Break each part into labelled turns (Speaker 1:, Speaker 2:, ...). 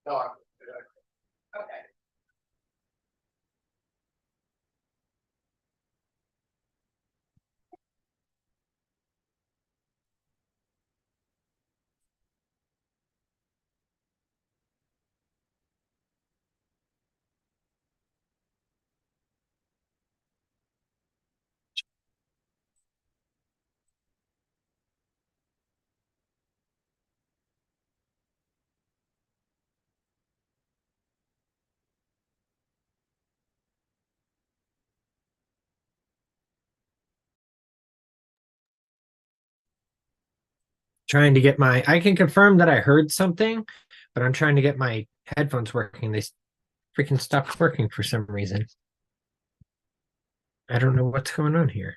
Speaker 1: Okay.
Speaker 2: Trying to get I can confirm that I heard something, but I'm trying to get my headphones working. They freaking stopped working for some reason. I don't know what's going on here.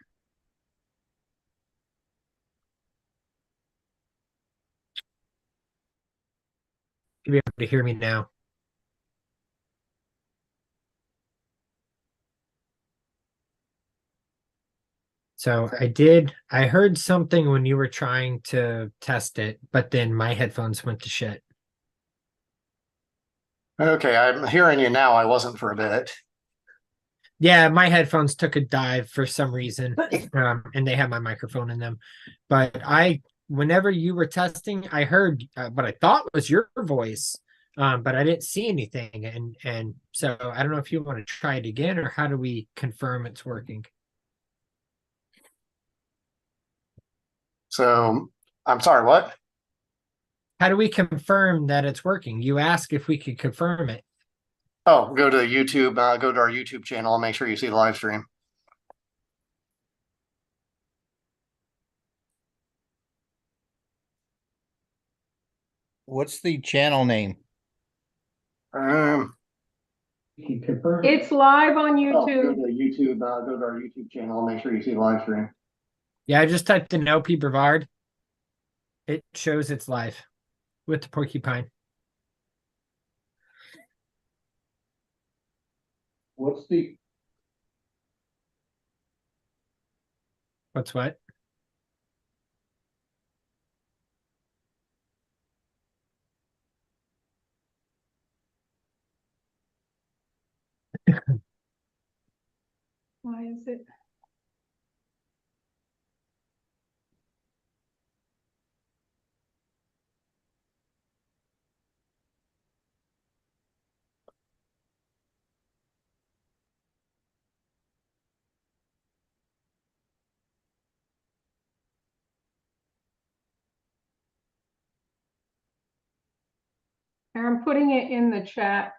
Speaker 2: You'll be able to hear me now. So I heard something when you were trying to test it, but then my headphones went to shit.
Speaker 3: Okay, I'm hearing you now. I wasn't for a bit.
Speaker 2: Yeah, my headphones took a dive for some reason, and they have my microphone in them. But whenever you were testing, I heard what I thought was your voice, but I didn't see anything. And so I don't know if you want to try it again, or how do we confirm it's working?
Speaker 3: So I'm sorry, what?
Speaker 2: How do we confirm that it's working? You asked if we could confirm it.
Speaker 3: Oh, go to YouTube, go to our YouTube channel and make sure you see the live stream.
Speaker 4: What's the channel name?
Speaker 1: It's live on YouTube.
Speaker 3: Go to YouTube, go to our YouTube channel and make sure you see the live stream.
Speaker 2: Yeah, I just typed in LP Brevard. It shows it's live with the porcupine.
Speaker 3: What's
Speaker 2: What?
Speaker 1: Why is it? I'm putting it in the chat.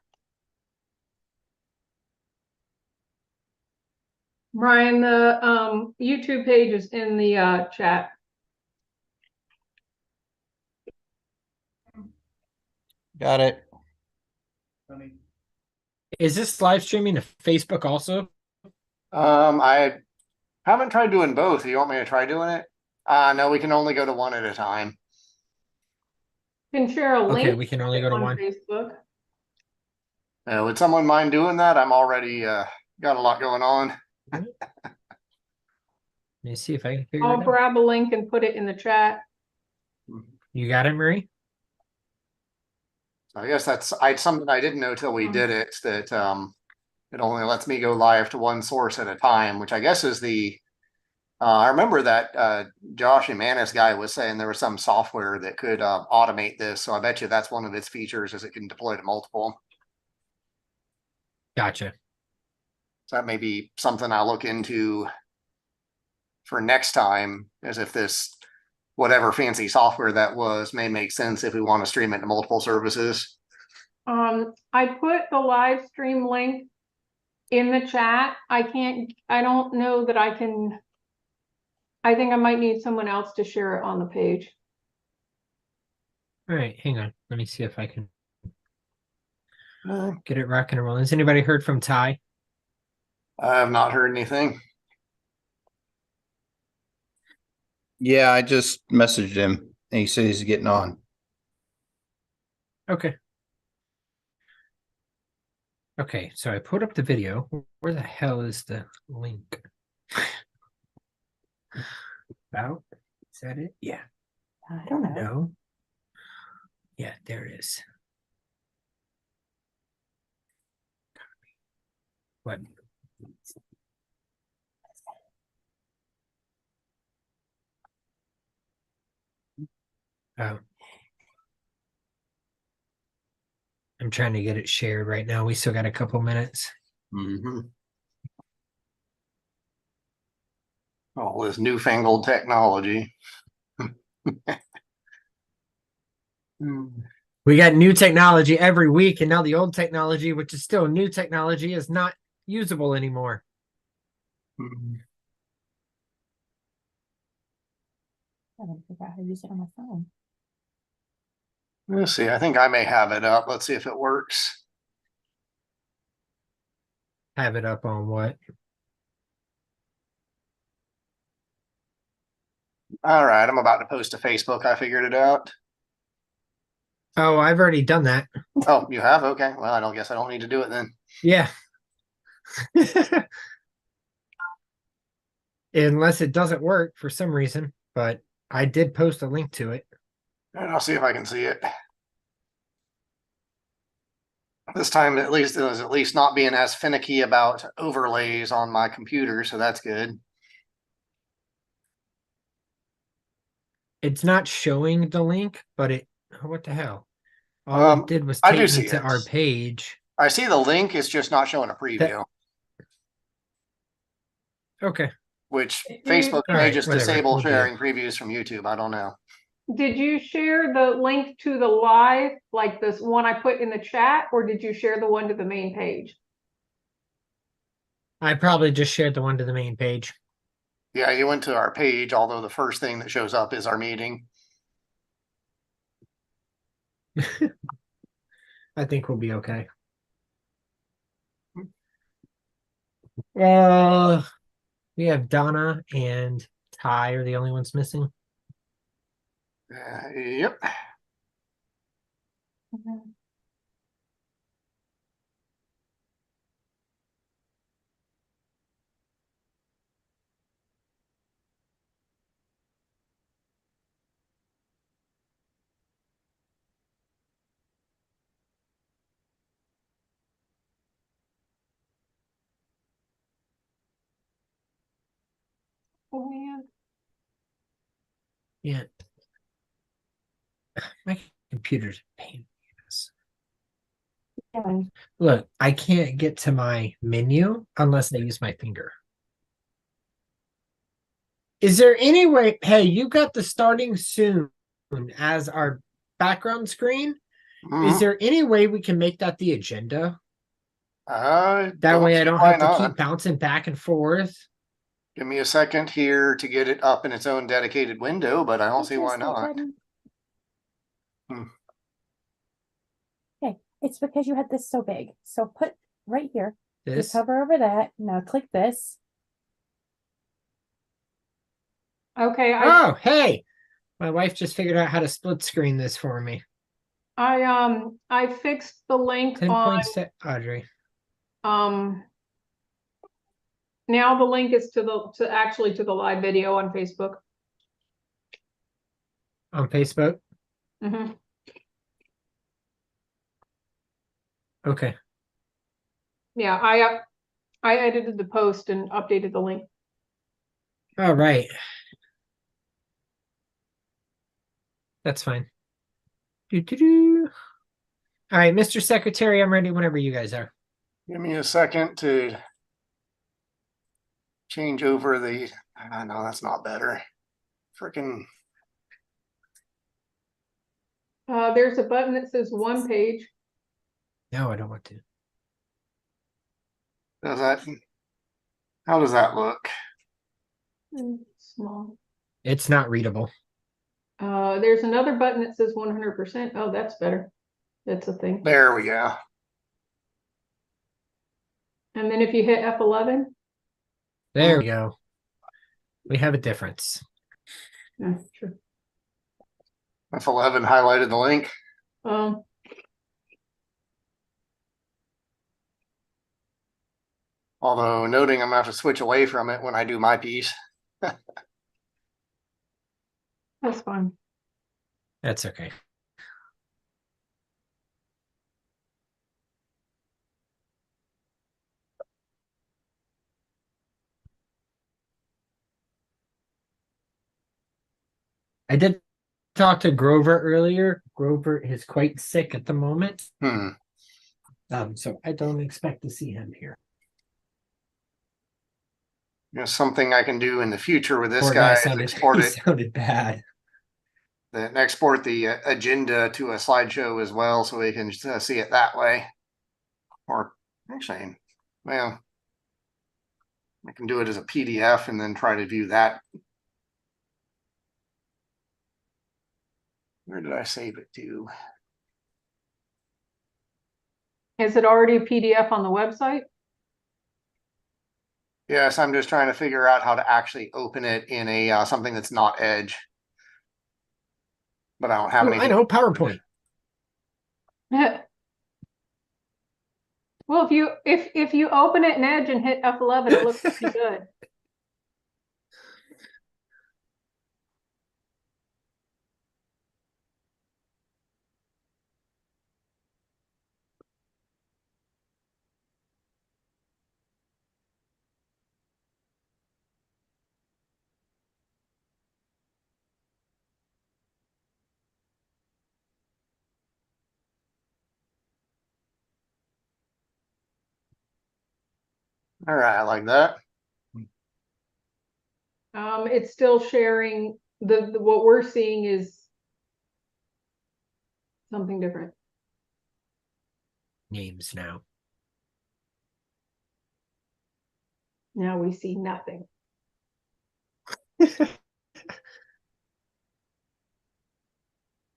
Speaker 1: Brian, the YouTube page is in the chat.
Speaker 4: Got it.
Speaker 2: Is this live streaming to Facebook also?
Speaker 3: I haven't tried doing both. You want me to try doing it? No, we can only go to one at a time.
Speaker 1: You can share a link.
Speaker 2: Okay, we can only go to
Speaker 1: on
Speaker 2: one.
Speaker 1: Facebook.
Speaker 3: Would someone mind doing that? I'm already got a lot going on.
Speaker 2: Let me see if I can figure
Speaker 1: I'll
Speaker 2: it out.
Speaker 1: grab a link and put it in the chat.
Speaker 2: You got it, Marie?
Speaker 3: I guess that's something I didn't know till we did it, that it only lets me go live to one source at a time, which I guess is the I remember that Josh Emanis guy was saying there was some software that could automate this. So I bet you that's one of its features, is it can deploy to multiple.
Speaker 2: Gotcha.
Speaker 3: So that may be something I'll look into for next time, as if this whatever fancy software that was may make sense if we want to stream it to multiple services.
Speaker 1: I put the live stream link in the chat. I don't know that I can. I think I might need someone else to share it on the page.
Speaker 2: All right, hang on. Let me see if I can get it rocking and rolling. Has anybody heard from Ty?
Speaker 3: I have not heard anything.
Speaker 4: Yeah, I just messaged him and he said he's getting on.
Speaker 2: Okay. Okay, so I put up the video. Where the hell is the link? About? Is that it? Yeah.
Speaker 1: I don't know.
Speaker 2: No. Yeah, there it is. What? Oh. I'm trying to get it shared right now. We still got a couple minutes.
Speaker 3: Mhm. All this newfangled technology.
Speaker 2: We got new technology every week, and now the old technology, which is still new technology, is not usable anymore.
Speaker 5: I gotta figure out how to use it on my phone.
Speaker 3: Let's see. I think I may have it up. Let's see if it works.
Speaker 2: Have it up on what?
Speaker 3: All right. I'm about to post to Facebook. I figured it out.
Speaker 2: Oh, I've already done that.
Speaker 3: Oh, you have? Okay. Well, I don't guess I don't need to do it then.
Speaker 2: Yeah. Unless it doesn't work for some reason, but I did post a link to it.
Speaker 3: And I'll see if I can see it. This time, at least, it was at least not being as finicky about overlays on my computer, so that's good.
Speaker 2: It's not showing the link, but it, what the hell? All it did was
Speaker 3: I do
Speaker 2: take
Speaker 3: see
Speaker 2: me to
Speaker 3: it.
Speaker 2: our page.
Speaker 3: I see the link. It's just not showing a preview,
Speaker 2: Okay.
Speaker 3: which
Speaker 1: Did
Speaker 3: Facebook
Speaker 2: All
Speaker 3: may
Speaker 2: right,
Speaker 3: just
Speaker 2: whatever,
Speaker 3: disable
Speaker 2: we'll do.
Speaker 3: sharing previews from YouTube. I don't know.
Speaker 1: Did you share the link to the live, like this one I put in the chat, or did you share the one to the main page?
Speaker 2: I probably just shared the one to the main page.
Speaker 3: Yeah, you went to our page, although the first thing that shows up is our meeting.
Speaker 2: I think we'll be okay. We have Donna and Ty are the only ones missing.
Speaker 3: Yep.
Speaker 1: Oh, man.
Speaker 2: Yeah. My computer's a pain in the ass.
Speaker 5: Yeah.
Speaker 2: Look, I can't get to my menu unless I use my finger. Is there any way? Hey, you got the starting soon as our background screen. Is there any way we can make that the agenda? That way I don't have to keep bouncing back and forth.
Speaker 3: Give me a second here to get it up in its own dedicated window, but I don't see why not.
Speaker 5: Okay, it's because you had this so big. So put right here.
Speaker 2: This.
Speaker 5: Just hover over that. Now click this.
Speaker 1: Okay,
Speaker 2: Oh, hey. My wife just figured out how to split screen this for me.
Speaker 1: I fixed the link
Speaker 2: 10
Speaker 1: on,
Speaker 2: points to Audrey.
Speaker 1: now the link is to the live video on Facebook.
Speaker 2: On Facebook?
Speaker 1: Mhm.
Speaker 2: Okay.
Speaker 1: Yeah, I edited the post and updated the link.
Speaker 2: All right. That's fine. Doo-doo-doo. All right, Mr. Secretary, I'm ready whenever you guys are.
Speaker 3: Give me a second to change over the, no, that's not better. Freaking,
Speaker 1: There's a button that says one page.
Speaker 2: No, I don't want to.
Speaker 3: does that, how does that look?
Speaker 1: Small.
Speaker 2: It's not readable.
Speaker 1: There's another button that says 100%. Oh, that's better. That's a thing.
Speaker 3: There we go.
Speaker 1: And then if you hit F11.
Speaker 2: There we go. We have a difference.
Speaker 1: Yeah, sure.
Speaker 3: F11 highlighted the link. Although noting I'm gonna have to switch away from it when I do my piece.
Speaker 1: That's fine.
Speaker 2: That's okay. I did talk to Grover earlier. Grover is quite sick at the moment. So I don't expect to see him here.
Speaker 3: Something I can do in the future with this
Speaker 2: Poor
Speaker 3: guy
Speaker 2: guy
Speaker 3: is
Speaker 2: sounded,
Speaker 3: export
Speaker 2: he
Speaker 3: it,
Speaker 2: sounded bad.
Speaker 3: then export the agenda to a slideshow as well, so we can see it that way. Or actually, well, I can do it as a PDF and then try to view that. Where did I save it to?
Speaker 1: Is it already a PDF on the website?
Speaker 3: Yes, I'm just trying to figure out how to actually open it in a something that's not Edge. But I don't have
Speaker 2: Oh, I
Speaker 3: anything.
Speaker 2: know, PowerPoint.
Speaker 1: Yeah. Well, if you open it in Edge and hit F11, it looks pretty good.
Speaker 3: All right, I like that.
Speaker 1: It's still sharing the what we're seeing is something different.
Speaker 2: Names now.
Speaker 1: Now we see nothing.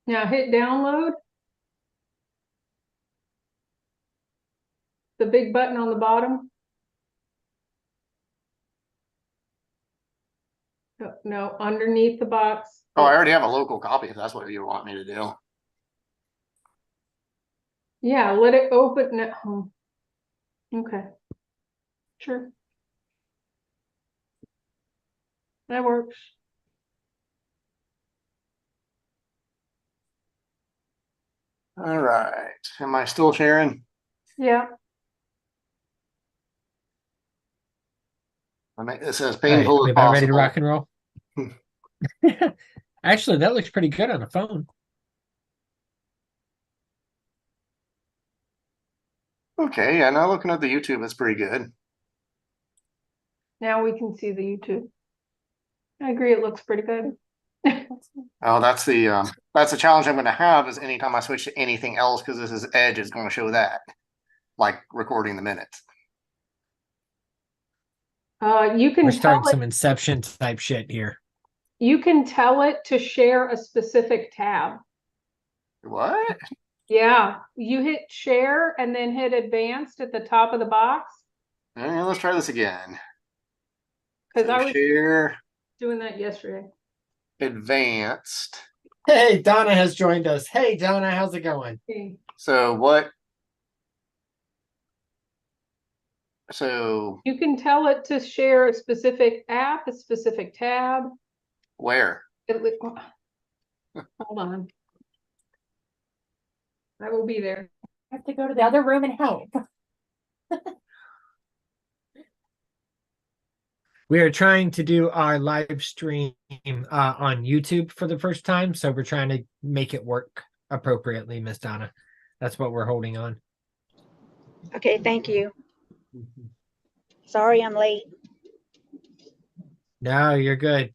Speaker 1: Now hit download. The big button on the bottom. No, underneath the box.
Speaker 3: Oh, I already have a local copy if that's what you want me to do.
Speaker 1: Yeah, let it open at home. Okay. Sure. That works.
Speaker 3: All right. Am I still sharing?
Speaker 1: Yeah.
Speaker 3: I make this as
Speaker 2: All right,
Speaker 3: painful
Speaker 2: we
Speaker 3: as
Speaker 2: about ready to
Speaker 3: possible.
Speaker 2: rock and roll? Actually, that looks pretty good on a phone.
Speaker 3: Okay, yeah, now looking at the YouTube, it's pretty good.
Speaker 1: Now we can see the YouTube. I agree, it looks pretty good.
Speaker 3: Oh, that's the challenge I'm going to have is anytime I switch to anything else, because this is Edge, is going to show that, like recording the minutes.
Speaker 1: You
Speaker 2: We're
Speaker 1: can
Speaker 2: starting
Speaker 1: tell it.
Speaker 2: some Inception type shit here.
Speaker 1: You can tell it to share a specific tab.
Speaker 3: What?
Speaker 1: Yeah, you hit share and then hit advanced at the top of the box.
Speaker 3: All right, let's try this again.
Speaker 1: Because
Speaker 3: So
Speaker 1: I was
Speaker 3: share
Speaker 1: doing that yesterday.
Speaker 3: advanced.
Speaker 2: Hey, Donna has joined us. Hey, Donna, how's it going?
Speaker 1: Okay.
Speaker 3: So what? So
Speaker 1: You can tell it to share a specific app, a specific tab.
Speaker 3: where?
Speaker 1: Hold on. I will be there.
Speaker 5: I have to go to the other room and help.
Speaker 2: We are trying to do our live stream on YouTube for the first time, so we're trying to make it work appropriately, Miss Donna. That's what we're holding on.
Speaker 6: Okay, thank you. Sorry I'm late.
Speaker 2: No, you're good.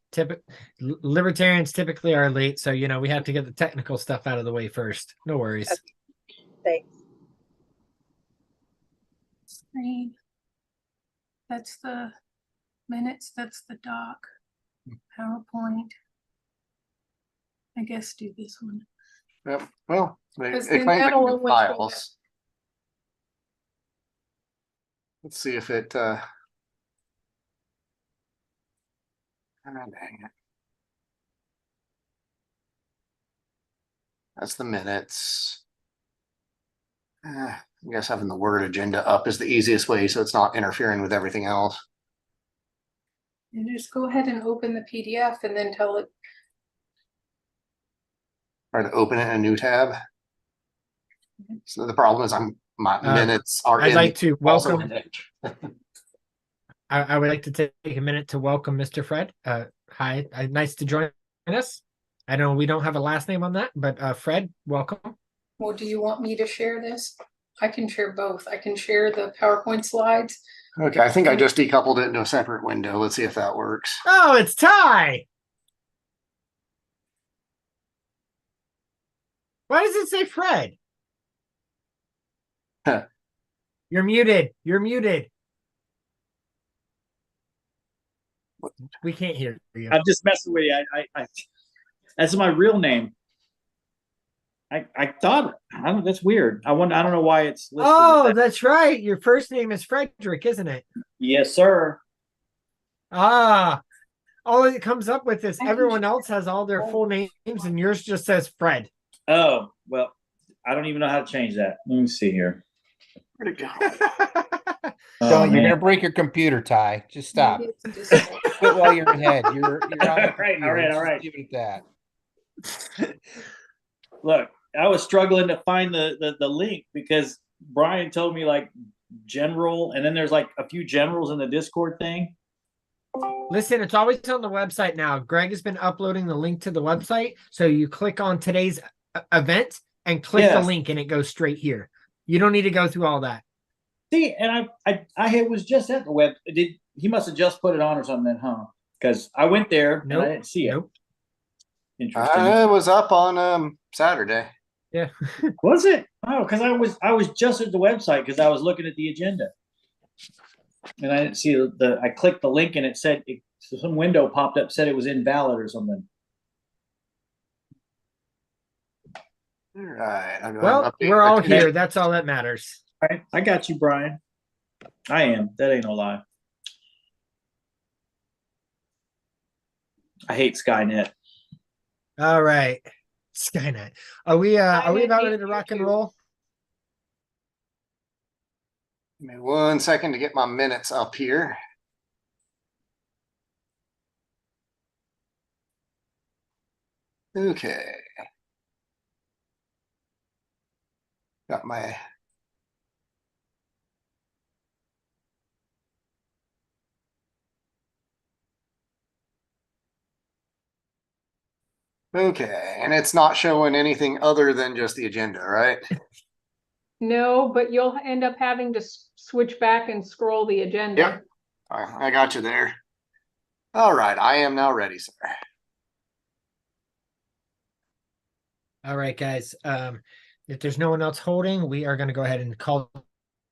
Speaker 2: Libertarians typically are late, so we have to get the technical stuff out of the way first. No worries.
Speaker 6: Thanks.
Speaker 1: Screen. That's the minutes, that's the doc. PowerPoint. I guess do this one.
Speaker 3: Yep. Well, they
Speaker 1: Because
Speaker 3: claim
Speaker 1: then
Speaker 3: they can
Speaker 1: that'll
Speaker 3: do
Speaker 1: always show
Speaker 3: files. Let's see if it ah, dang it. That's the minutes. I guess having the word agenda up is the easiest way, so it's not interfering with everything else.
Speaker 1: And just go ahead and open the PDF and then tell it.
Speaker 3: Try to open it in a new tab. So the problem is my minutes are
Speaker 2: I'd
Speaker 3: in
Speaker 2: like to
Speaker 3: also
Speaker 2: welcome.
Speaker 3: in Edge.
Speaker 2: I would like to take a minute to welcome Mr. Fred. Hi, nice to join us. I know we don't have a last name on that, but Fred, welcome.
Speaker 7: Well, do you want me to share this? I can share both. I can share the PowerPoint slides.
Speaker 3: Okay, I think I just decoupled it into a separate window. Let's see if that works.
Speaker 2: Oh, it's Ty. Why does it say Fred?
Speaker 3: Huh.
Speaker 2: You're muted. You're muted. We can't hear you.
Speaker 8: I'm just messing with you. That's my real name. I thought that's weird. I don't know why it's listed.
Speaker 2: Oh, that's right. Your first name is Frederick, isn't it?
Speaker 8: Yes, sir.
Speaker 2: Ah, all it comes up with is
Speaker 7: I can
Speaker 2: everyone else has all their full names and yours just says Fred.
Speaker 8: Oh, well, I don't even know how to change that. Let me see here.
Speaker 3: Where'd it go?
Speaker 8: Oh,
Speaker 4: Don't, you're
Speaker 8: man.
Speaker 4: gonna break your computer, Ty. Just stop.
Speaker 7: Maybe it's just-
Speaker 4: Quit while you're ahead. You're on the
Speaker 8: All right,
Speaker 4: computer.
Speaker 8: all right,
Speaker 4: Just
Speaker 8: all right.
Speaker 4: Leave it at that.
Speaker 8: Look, I was struggling to find the link because Brian told me like general, and then there's like a few generals in the Discord thing.
Speaker 2: Listen, it's always on the website now. Greg has been uploading the link to the website. So you click on today's event and click the
Speaker 8: Yes.
Speaker 2: link and it goes straight here. You don't need to go through all that.
Speaker 8: See, and I was just at the web. He must have just put it on or something, huh? Because I went there and I didn't see it.
Speaker 2: Nope.
Speaker 8: Interesting.
Speaker 3: It was up on Saturday.
Speaker 2: Yeah.
Speaker 8: Was it? Oh, because I was just at the website because I was looking at the agenda, and I didn't see the. I clicked the link and it said some window popped up, said it was invalid or something.
Speaker 3: All right. I'll go ahead
Speaker 2: Well,
Speaker 3: and update
Speaker 2: we're all
Speaker 3: the
Speaker 2: here. That's all that matters.
Speaker 8: All right, I got you, Brian. I am. That ain't no lie. I hate Skynet.
Speaker 2: All right. Skynet. Are we about ready to rock and roll?
Speaker 3: Give me 1 second to get my minutes up here. Okay. Got my okay, and it's not showing anything other than just the agenda, right?
Speaker 1: No, but you'll end up having to switch back and scroll the agenda.
Speaker 3: Yep. I got you there. All right, I am now ready, sir.
Speaker 2: All right, guys. If there's no one else holding, we are going to go ahead and call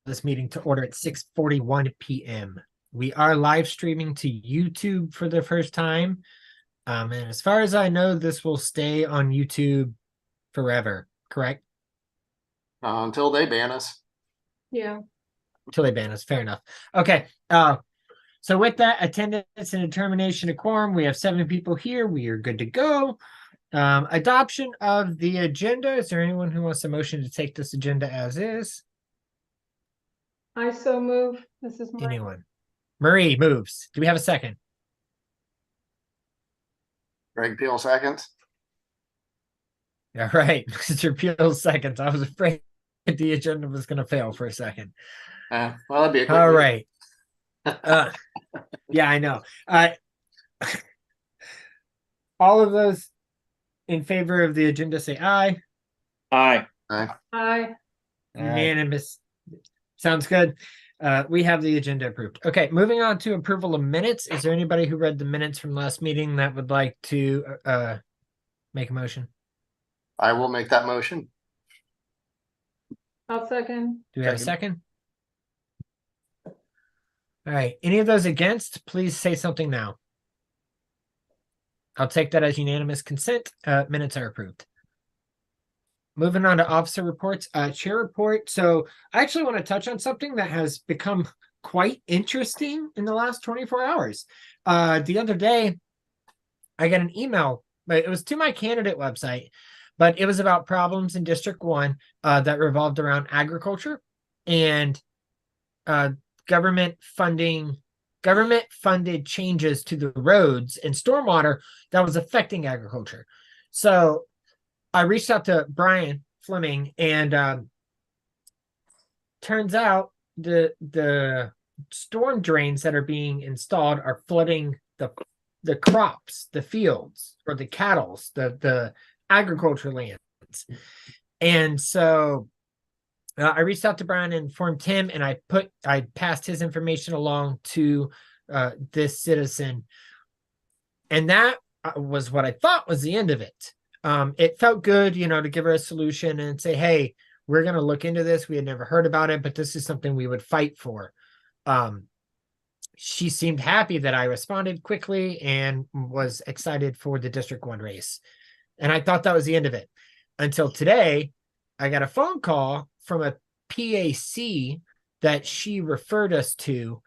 Speaker 2: this meeting to order at 6:41 p.m. We are live streaming to YouTube for the first time. And as far as I know, this will stay on YouTube forever, correct?
Speaker 3: Until they ban us.
Speaker 1: Yeah.
Speaker 2: Until they ban us. Fair enough. Okay. So with that, attendance and determination of quorum, we have 7 people here. We are good to go. Adoption of the agenda. Is there anyone who wants a motion to take this agenda as is?
Speaker 1: I so move. This is Marie.
Speaker 2: Anyone? Marie moves. Do we have a second?
Speaker 3: Greg Peel seconds.
Speaker 2: All right. Mr. Peel seconds. I was afraid the agenda was going to fail for a second.
Speaker 3: Well, that'd be a quick
Speaker 2: All
Speaker 3: move.
Speaker 2: right. Yeah, I know. All of those in favor of the agenda say aye.
Speaker 8: Aye.
Speaker 1: Aye.
Speaker 2: Unanimous. Sounds good. We have the agenda approved. Okay, moving on to approval of minutes. Is there anybody who read the minutes from last meeting that would like to make a motion?
Speaker 3: I will make that motion.
Speaker 1: I'll second.
Speaker 2: Do we have a second? All right. Any of those against, please say something now. I'll take that as unanimous consent. Minutes are approved. Moving on to officer reports, chair report. So I actually want to touch on something that has become quite interesting in the last 24 hours. The other day, I got an email, but it was to my candidate website, but it was about problems in District 1 that revolved around agriculture and government funded changes to the roads and stormwater that was affecting agriculture. So I reached out to Brian Fleming, and turns out the storm drains that are being installed are flooding the the crops, the fields, or the cattle, the agriculture lands. And so I reached out to Brian and informed him, and I passed his information along to this citizen. And that was what I thought was the end of it. It felt good, to give her a solution and say, hey, we're going to look into this. We had never heard about it, but this is something we would fight for. She seemed happy that I responded quickly and was excited for the District 1 race. And I thought that was the end of it. Until today, I got a phone call from a PAC that she referred us to,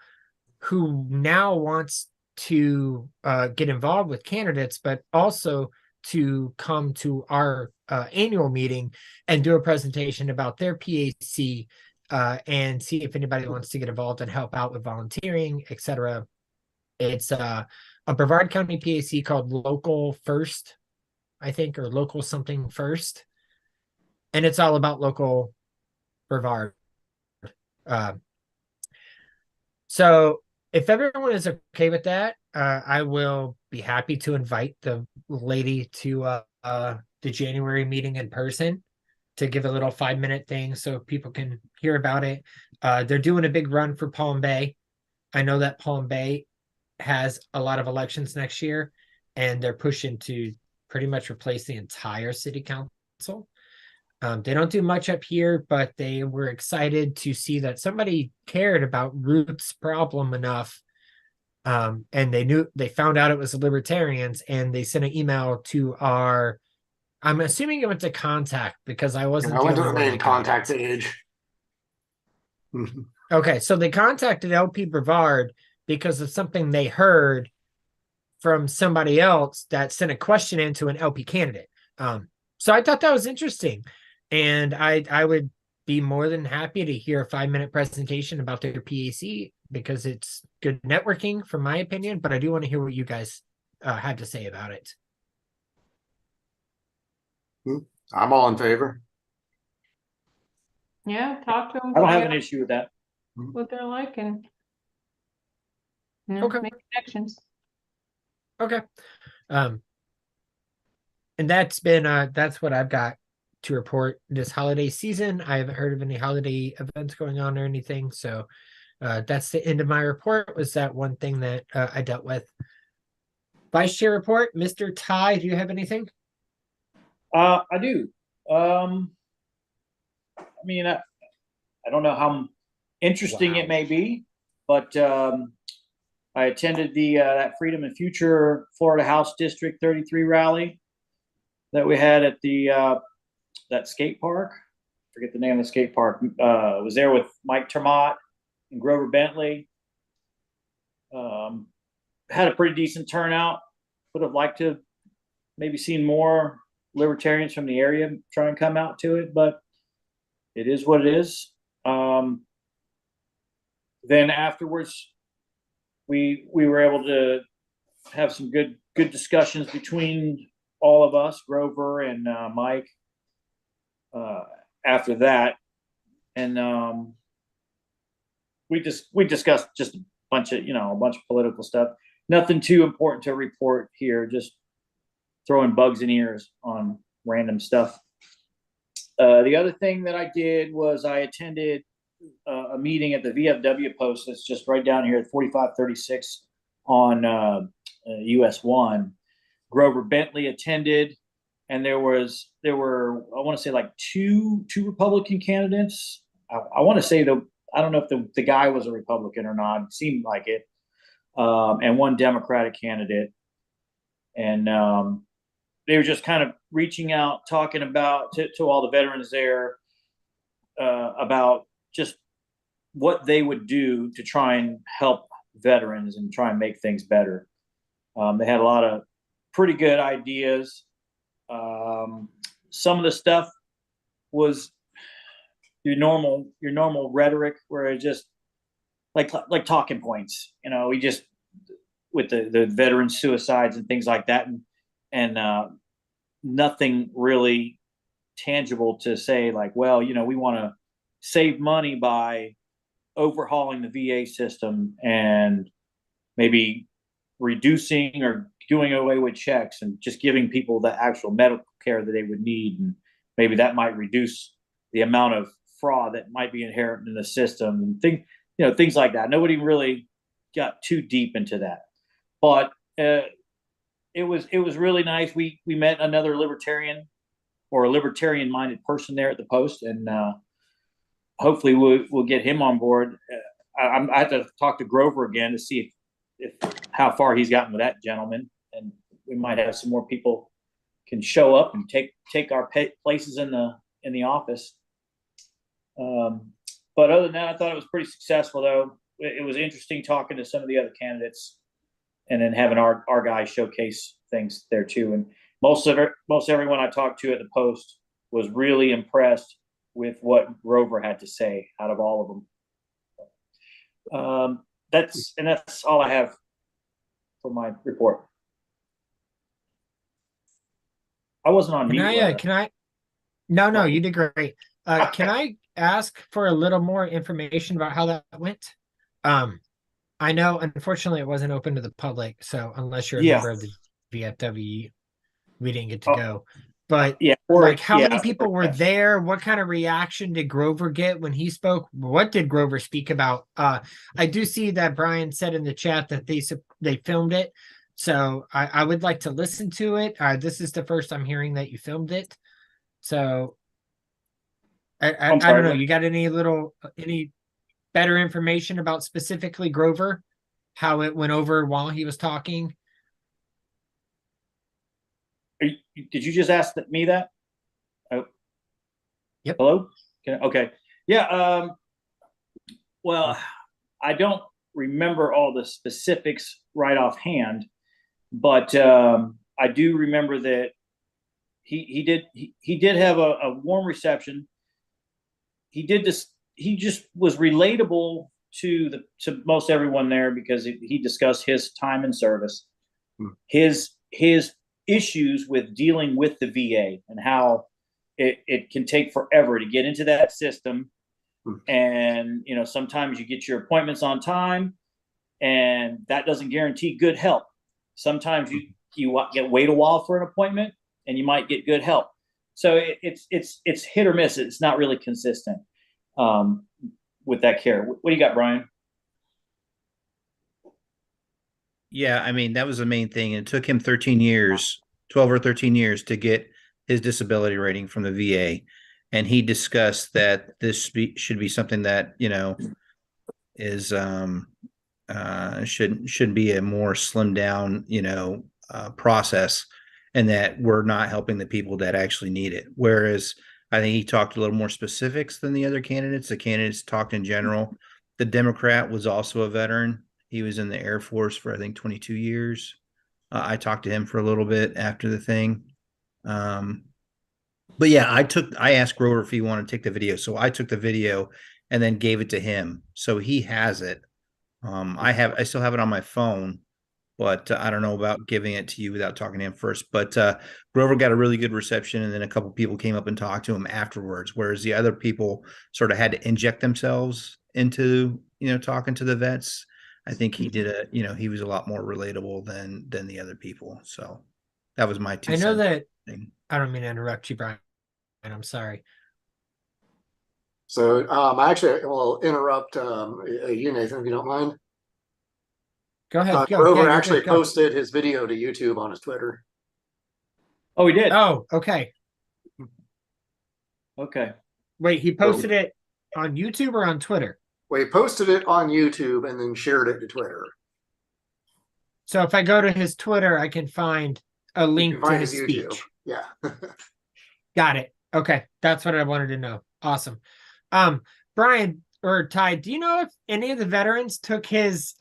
Speaker 2: who now wants to get involved with candidates, but also to come to our annual meeting and do a presentation about their PAC and see if anybody wants to get involved and help out with volunteering, etc. It's a Brevard County PAC called Local First, I think, or Local Something First. And it's all about local Brevard. So if everyone is okay with that, I will be happy to invite the lady to the January meeting in person to give a little 5-minute thing so people can hear about it. They're doing a big run for Palm Bay. I know that Palm Bay has a lot of elections next year, and they're pushing to pretty much replace the entire city council. They don't do much up here, but they were excited to see that somebody cared about Ruth's problem enough. And they found out it was the Libertarians, and they sent an email to I'm assuming it went to contact, because I wasn't.
Speaker 3: I went to
Speaker 2: the
Speaker 3: the
Speaker 2: only one
Speaker 3: main
Speaker 2: that got it.
Speaker 3: contact page.
Speaker 2: Okay, so they contacted LP Brevard because of something they heard from somebody else that sent a question into an LP candidate. So I thought that was interesting, and I would be more than happy to hear a 5-minute presentation about their PAC, because it's good networking, from my opinion. But I do want to hear what you guys have to say about it.
Speaker 3: I'm all in favor.
Speaker 1: Yeah, talk to them.
Speaker 8: I don't have an issue with that.
Speaker 1: What they're like, and
Speaker 2: Okay.
Speaker 1: make connections.
Speaker 2: Okay. And that's what I've got to report this holiday season. I haven't heard of any holiday events going on or anything. So that's the end of my report. Was that one thing that I dealt with. Vice Chair report, Mr. Ty, do you have anything?
Speaker 8: I do. I mean, I don't know how interesting it may be, but I attended that Freedom and Future Florida House District 33 rally that we had at the that skate park. Forget the name of the skate park. Was there with Mike Termott and Grover Bentley. Had a pretty decent turnout. Would have liked to maybe seen more libertarians from the area try and come out to it, but it is what it is. Then afterwards, we were able to have some good discussions between all of us, Grover and Mike. After that, and we discussed just a bunch of political stuff. Nothing too important to report here. Just throwing bugs in ears on random stuff. The other thing that I did was I attended a meeting at the VFW post that's just right down here at 4536 on US 1. Grover Bentley attended, and there were I want to say like two Republican candidates. I want to say I don't know if the guy was a Republican or not. It seemed like it. And one Democratic candidate. And they were just kind of reaching out, talking about to all the veterans there about just what they would do to try and help veterans and try and make things better. They had a lot of pretty good ideas. Some of the stuff was your normal rhetoric, where it just like talking points. We just with the veteran suicides and things like that, and nothing really tangible to say like, well, we want to save money by overhauling the VA system and maybe reducing or doing away with checks and just giving people the actual medical care that they would need. And maybe that might reduce the amount of fraud that might be inherent in the system and things like that. Nobody really got too deep into that, but it was really nice. We met another libertarian or a libertarian minded person there at the post, and hopefully we'll get him on board. I have to talk to Grover again to see if how far he's gotten with that gentleman, and we might have some more people can show up and take our places in the office. But other than that, I thought it was pretty successful, though. It was interesting talking to some of the other candidates, and then having our guys showcase things there too. And most everyone I talked to at the post was really impressed with what Grover had to say out of all of them. That's all I have for my report. I wasn't on mute.
Speaker 2: No, you did great. Can I ask for a little more information about how that went? I know, unfortunately, it wasn't open to the public, so unless you're a member of the VFW, we didn't get to go. But how many people were there? What kind of reaction did Grover get when he spoke? What did Grover speak about? I do see that Brian said in the chat that they filmed it, so I would like to listen to it. This is the first I'm hearing that you filmed it, so I don't know. You got any better information about specifically Grover, how it went over while he was talking?
Speaker 8: Did you just ask me that? Oh.
Speaker 2: Yep.
Speaker 8: Hello? Okay. Yeah. Well, I don't remember all the specifics right offhand, but I do remember that he did have a warm reception. He just was relatable to most everyone there because he discussed his time in service, his issues with dealing with the VA and how it can take forever to get into that system. And, sometimes you get your appointments on time and that doesn't guarantee good help. Sometimes you wait a while for an appointment and you might get good help. So it's hit or miss. It's not really consistent with that care. What do you got, Brian?
Speaker 4: Yeah, I mean, that was the main thing. It took him 12 or 13 years to get his disability rating from the VA. And he discussed that this should be something that, is should be a more slimmed down, process, and that we're not helping the people that actually need it. Whereas I think he talked a little more specifics than the other candidates. The candidates talked in general. The Democrat was also a veteran. He was in the Air Force for, I think, 22 years. I talked to him for a little bit after the thing. But yeah, I asked Grover if he wanted to take the video. So I took the video and then gave it to him. So he has it. I still have it on my phone, but I don't know about giving it to you without talking to him first. But Grover got a really good reception, and then a couple people came up and talked to him afterwards, whereas the other people sort of had to inject themselves into, talking to the vets. I think he did he was a lot more relatable than the other people. So that was my 2
Speaker 2: I know
Speaker 4: cents
Speaker 2: that
Speaker 4: thing.
Speaker 2: I don't mean to interrupt you, Brian. I'm sorry.
Speaker 3: So I actually will interrupt you, Nathan, if you don't mind.
Speaker 2: Go ahead. Go.
Speaker 3: Grover
Speaker 2: Yeah,
Speaker 3: actually
Speaker 2: good, go.
Speaker 3: posted his video to YouTube on his Twitter.
Speaker 8: Oh, he did.
Speaker 2: Oh, okay.
Speaker 8: Okay.
Speaker 2: Wait, he posted it on YouTube or on Twitter?
Speaker 3: Well, he posted it on YouTube and then shared it to Twitter.
Speaker 2: So if I go to his Twitter, I can find a link to
Speaker 3: Find
Speaker 2: his
Speaker 3: YouTube.
Speaker 2: speech.
Speaker 3: Yeah.
Speaker 2: Got it. Okay. That's what I wanted to know. Awesome. Brian or Ty, do you know if any of the veterans took his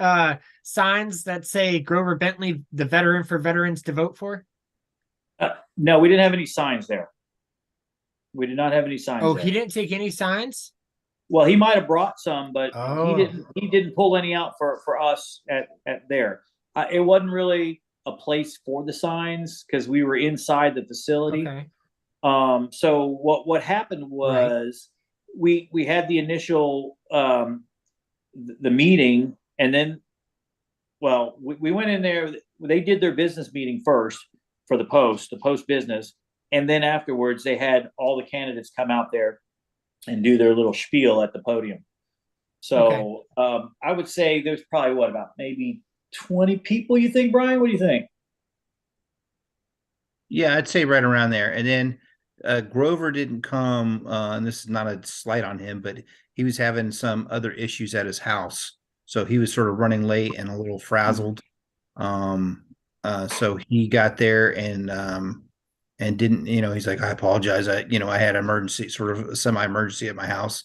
Speaker 2: signs that say Grover Bentley, the veteran for veterans to vote for?
Speaker 8: No, we didn't have any signs there. We did not have any signs.
Speaker 2: Oh,
Speaker 8: there.
Speaker 2: he didn't take any signs?
Speaker 8: Well, he might have brought some, but
Speaker 2: Oh.
Speaker 8: he didn't pull any out for us at there. It wasn't really a place for the signs because we were inside the facility.
Speaker 2: Okay.
Speaker 8: So what happened was we had the initial the meeting, and then well, we went in there, they did their business meeting first for the post business. And then afterwards, they had all the candidates come out there and do their little spiel at the podium. So I would say there's probably what, about maybe 20 people, you think, Brian? What do you think?
Speaker 4: Yeah, I'd say right around there. And then Grover didn't come, and this is not a slight on him, but he was having some other issues at his house. So he was sort of running late and a little frazzled. So he got there and didn't, he's like, I apologize. I had emergency, sort of a semi-emergency at my house.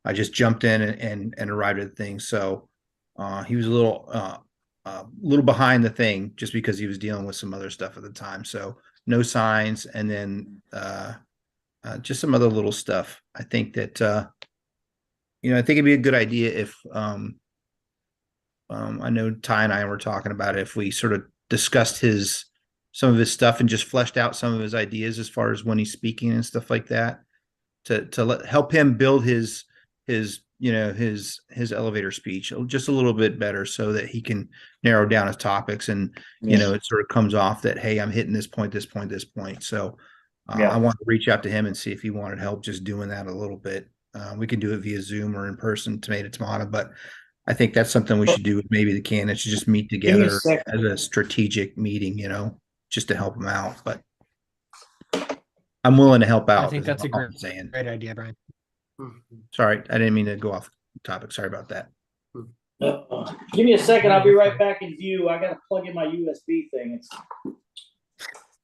Speaker 4: I just jumped in and arrived at the thing. So he was a little behind the thing just because he was dealing with some other stuff at the time. So no signs, and then just some other little stuff. I think that I think it'd be a good idea if I know Ty and I were talking about it, if we sort of discussed some of his stuff and just fleshed out some of his ideas as far as when he's speaking and stuff like that, to help him build his elevator speech just a little bit better, so that he can narrow down his topics, and it sort of comes off that, hey, I'm hitting this point. So I want to reach out to him and see if he wanted help just doing that a little bit. We can do it via Zoom or in person, tomato, but I think that's something we should do with maybe the candidates, to just meet together as a strategic meeting, just to help them out. But I'm willing to help out.
Speaker 2: I think that's a great idea, Brian.
Speaker 4: Sorry, I didn't mean to go off topic. Sorry about that.
Speaker 8: Give me a second. I'll be right back in view. I got to plug in my USB thing.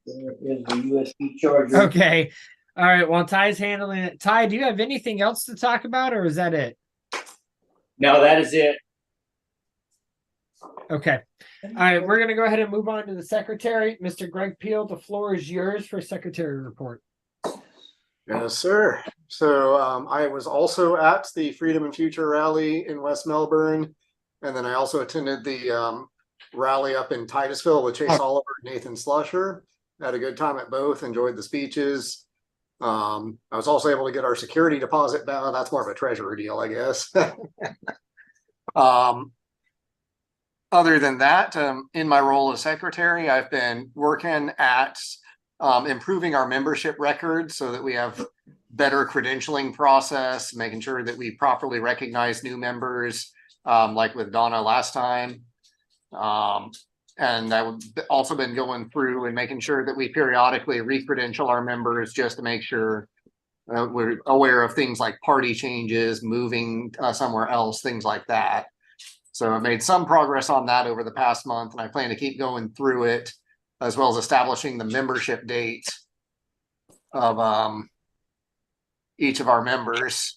Speaker 8: There is the USB charger.
Speaker 2: Okay. All right. Well, Ty's handling it. Ty, do you have anything else to talk about, or is that it?
Speaker 8: No, that is it.
Speaker 2: Okay. All right. We're going to go ahead and move on to the secretary. Mr. Greg Peel, the floor is yours for secretary report.
Speaker 3: Yes, sir. So I was also at the Freedom and Future rally in West Melbourne. And then I also attended the rally up in Titusville with Chase Oliver and Nathan Slusher. Had a good time at both, enjoyed the speeches. I was also able to get our security deposit back. That's more of a treasurer deal, I guess. Other than that, in my role as secretary, I've been working at improving our membership records so that we have better credentialing process, making sure that we properly recognize new members, like with Donna last time. And I've also been going through and making sure that we periodically re-credential our members, just to make sure we're aware of things like party changes, moving somewhere else, things like that. So I made some progress on that over the past month, and I plan to keep going through it, as well as establishing the membership date of each of our members.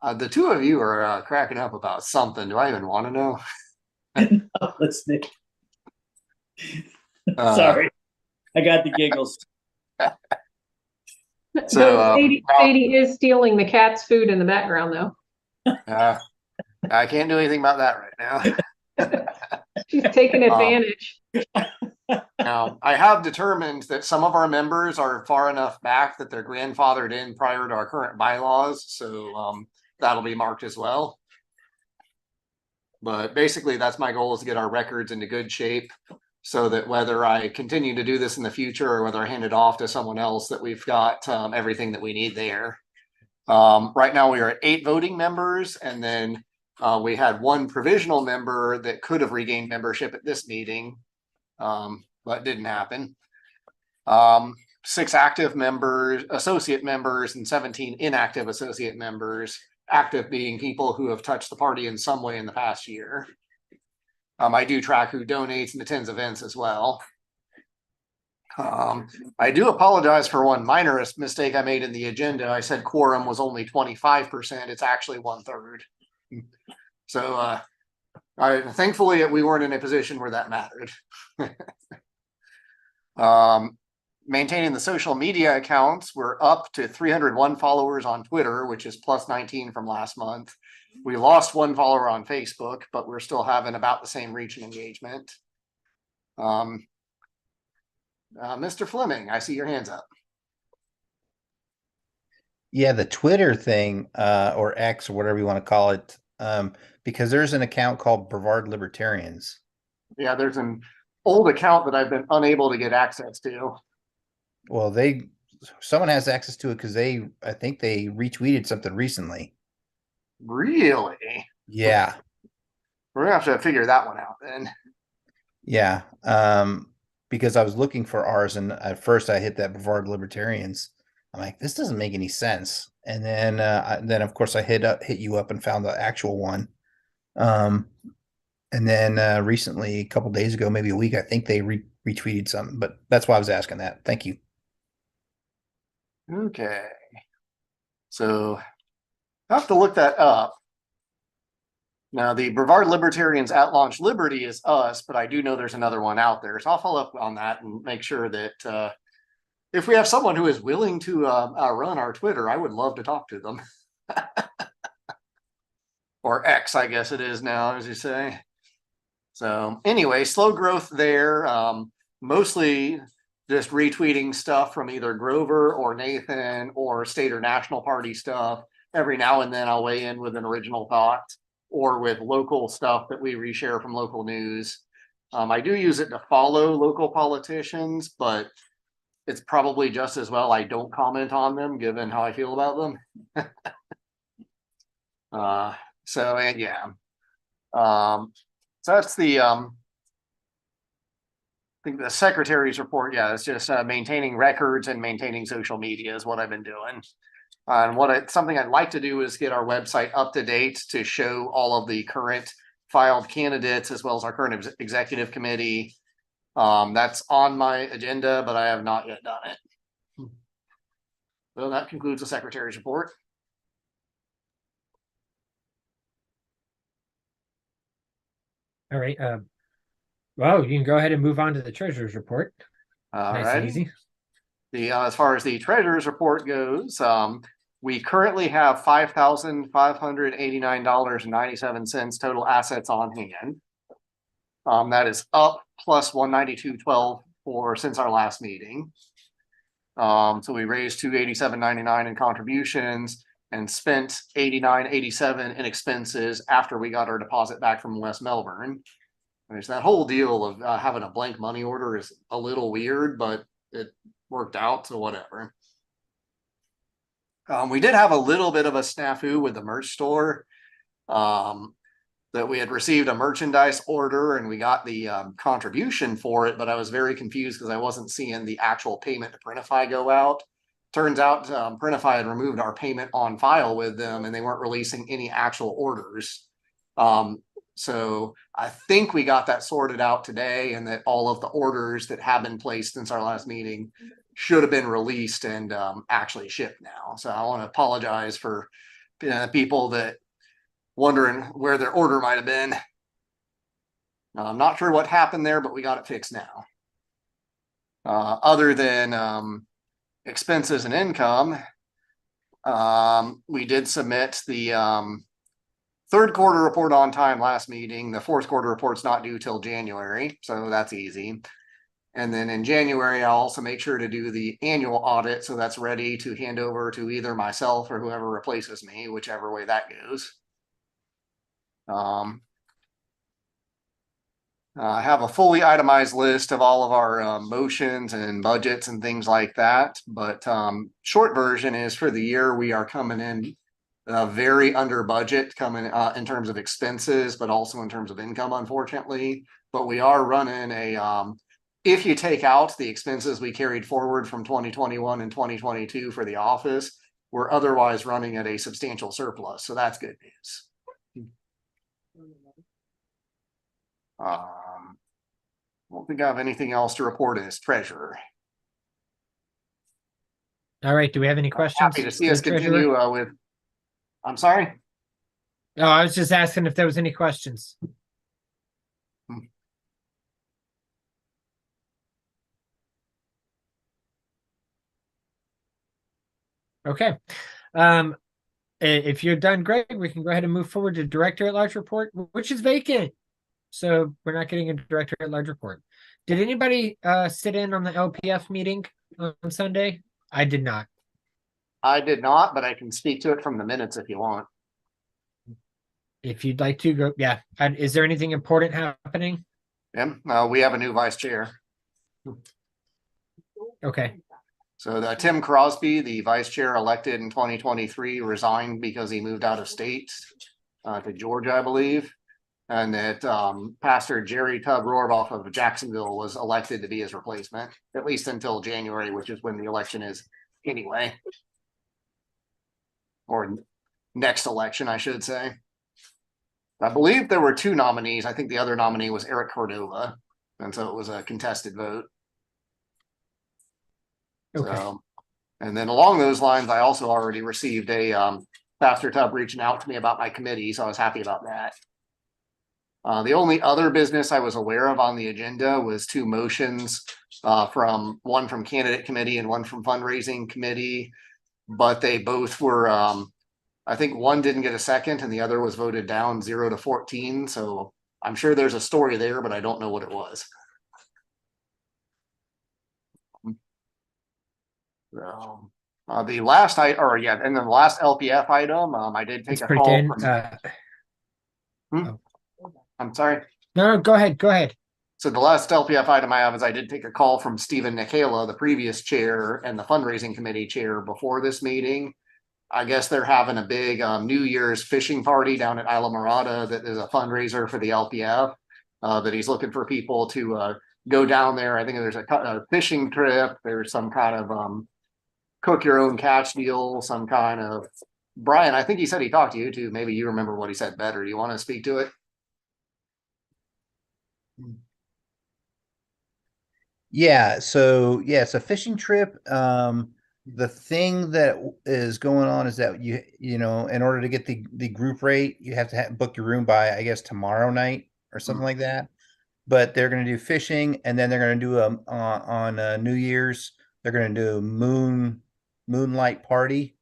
Speaker 3: The two of you are cracking up about something. Do I even want to know?
Speaker 8: No, listening. Sorry, I got the giggles.
Speaker 1: So Sadie is stealing the cat's food in the background, though.
Speaker 3: I can't do anything about that right now.
Speaker 1: She's taking advantage.
Speaker 3: Now, I have determined that some of our members are far enough back that they're grandfathered in prior to our current bylaws, so that'll be marked as well. But basically, that's my goal, is to get our records into good shape, so that whether I continue to do this in the future or whether I hand it off to someone else, that we've got everything that we need there. Right now, we are at 8 voting members, and then we had 1 provisional member that could have regained membership at this meeting, but didn't happen. 6 active members, associate members, and 17 inactive associate members. Active being people who have touched the party in some way in the past year. I do track who donates and attends events as well. I do apologize for one minor mistake I made in the agenda. I said quorum was only 25%. It's actually 1/3. So thankfully we weren't in a position where that mattered. Maintaining the social media accounts, we're up to 301 followers on Twitter, which is plus 19 from last month. We lost 1 follower on Facebook, but we're still having about the same reach and engagement. Mr. Fleming, I see your hands up.
Speaker 4: Yeah, the Twitter thing, or X, or whatever you want to call it, because there's an account called Brevard Libertarians.
Speaker 3: Yeah, there's an old account that I've been unable to get access to.
Speaker 4: Well, someone has access to it because I think they retweeted something recently.
Speaker 3: Really?
Speaker 4: Yeah.
Speaker 3: We're gonna have to figure that one out then.
Speaker 4: Yeah. Because I was looking for ours, and at first I hit that Brevard Libertarians. I'm like, this doesn't make any sense. And then of course I hit you up and found the actual one. And then recently, a couple days ago, maybe a week, I think they retweeted something. But that's why I was asking that. Thank you.
Speaker 3: Okay. So I have to look that up. Now, the Brevard Libertarians at Launch Liberty is us, but I do know there's another one out there. So I'll follow up on that and make sure that if we have someone who is willing to run our Twitter, I would love to talk to them. Or X, I guess it is now, as you say. So anyway, slow growth there. Mostly just retweeting stuff from either Grover or Nathan or state or national party stuff. Every now and then I'll weigh in with an original thought or with local stuff that we reshare from local news. I do use it to follow local politicians, but it's probably just as well I don't comment on them given how I feel about them. And yeah. So that's the I think the secretary's report. Yeah, it's just maintaining records and maintaining social media is what I've been doing. And something I'd like to do is get our website up to date to show all of the current filed candidates as well as our current executive committee. That's on my agenda, but I have not yet done it. So that concludes the secretary's report.
Speaker 2: All right. Well, you can go ahead and move on to the treasurer's report. Nice and easy.
Speaker 3: As far as the treasurer's report goes, we currently have $5,589.97 total assets on hand. That is up plus 192.12 since our last meeting. So we raised $287.99 in contributions and spent $89.87 in expenses after we got our deposit back from West Melbourne. And that whole deal of having a blank money order is a little weird, but it worked out, so whatever. We did have a little bit of a snafu with the merch store. That we had received a merchandise order and we got the contribution for it, but I was very confused because I wasn't seeing the actual payment to Printify go out. Turns out Printify had removed our payment on file with them and they weren't releasing any actual orders. So I think we got that sorted out today and that all of the orders that have been placed since our last meeting should have been released and actually shipped now. So I want to apologize for people that wondering where their order might have been. I'm not sure what happened there, but we got it fixed now. Other than expenses and income, we did submit the third quarter report on time last meeting. The fourth quarter report's not due till January, so that's easy. And then in January, I'll also make sure to do the annual audit, so that's ready to hand over to either myself or whoever replaces me, whichever way that goes. I have a fully itemized list of all of our motions and budgets and things like that. But short version is for the year, we are coming in very under budget coming in terms of expenses, but also in terms of income, unfortunately. But we are running if you take out the expenses we carried forward from 2021 and 2022 for the office, we're otherwise running at a substantial surplus. So that's good news. I don't think I have anything else to report as treasurer.
Speaker 2: All right. Do we have any questions?
Speaker 3: Happy to see us continue with. I'm sorry.
Speaker 2: No, I was just asking if there was any questions. Okay. If you're done, Greg, we can go ahead and move forward to Director at Large report, which is vacant. So we're not getting a Director at Large report. Did anybody sit in on the LPF meeting on Sunday? I did not.
Speaker 3: I did not, but I can speak to it from the minutes if you want.
Speaker 2: if you'd like to go, yeah. And is there anything important happening?
Speaker 3: Yeah, we have a new vice chair.
Speaker 2: Okay.
Speaker 3: So Tim Crosby, the vice chair elected in 2023, resigned because he moved out of state to Georgia, I believe. And that Pastor Jerry Tubb Rohrbach of Jacksonville was elected to be his replacement, at least until January, which is when the election is anyway. Or next election, I should say. I believe there were 2 nominees. I think the other nominee was Eric Cordova. And so it was a contested vote.
Speaker 2: Okay.
Speaker 3: So, and then along those lines, I also already received a Pastor Tubb reaching out to me about my committee, so I was happy about that. The only other business I was aware of on the agenda was 2 motions, from one from candidate committee and one from fundraising committee, but they both were, I think one didn't get a second and the other was voted down 0 to 14. So I'm sure there's a story there, but I don't know what it was. The last and then the last LPF item, I did take
Speaker 2: Let's
Speaker 3: a
Speaker 2: put it
Speaker 3: call
Speaker 2: in.
Speaker 3: from. I'm sorry.
Speaker 2: No, go ahead. Go ahead.
Speaker 3: So the last LPF item I have is I did take a call from Stephen Nikala, the previous chair and the fundraising committee chair before this meeting. I guess they're having a big New Year's fishing party down at Isla Morada that is a fundraiser for the LPF. That he's looking for people to go down there. I think there's a fishing trip. There's some kind of cook your own catch deal, some kind of. Brian, I think he said he talked to you too. Maybe you remember what he said better. Do you want to speak to it?
Speaker 4: Yeah, so yeah, it's a fishing trip. The thing that is going on is that you know, in order to get the group rate, you have to book your room by, I guess, tomorrow night or something like that. But they're going to do fishing, and then they're going to do on New Year's. They're going to do a moonlight party.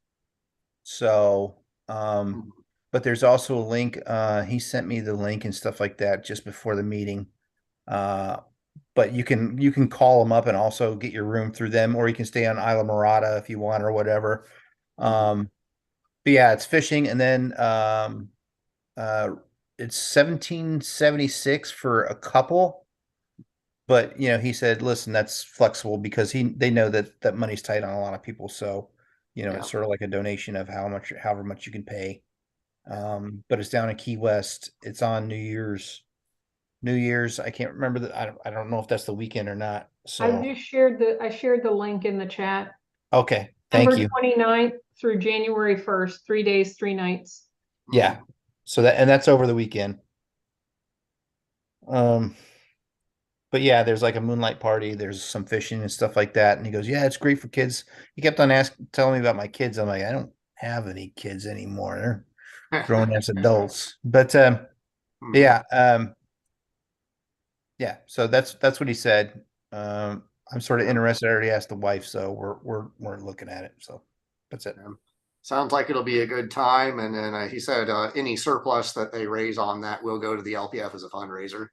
Speaker 4: So, but there's also a link. He sent me the link and stuff like that just before the meeting. But you can call them up and also get your room through them, or you can stay on Isla Morada if you want or whatever. But yeah, it's fishing, and then it's 1776 for a couple. But you know, he said, listen, that's flexible because they know that money's tight on a lot of people. So, you know, it's sort of like a donation of however much you can pay. But it's down in Key West. It's on New Year's. I can't remember that. I don't know if that's the weekend or not. So
Speaker 1: I shared the link in the chat.
Speaker 4: okay, thank you.
Speaker 1: 29th through January 1st, 3 days, 3 nights.
Speaker 4: Yeah. So that's over the weekend. But yeah, there's like a moonlight party. There's some fishing and stuff like that. And he goes, "Yeah, it's great for kids." He kept on telling me about my kids. I'm like, I don't have any kids anymore. They're grown as adults. But yeah, yeah. So that's what he said. I'm sort of interested. I already asked the wife, so we're looking at it. So that's it.
Speaker 3: Sounds like it'll be a good time. And then he said any surplus that they raise on that will go to the LPF as a fundraiser.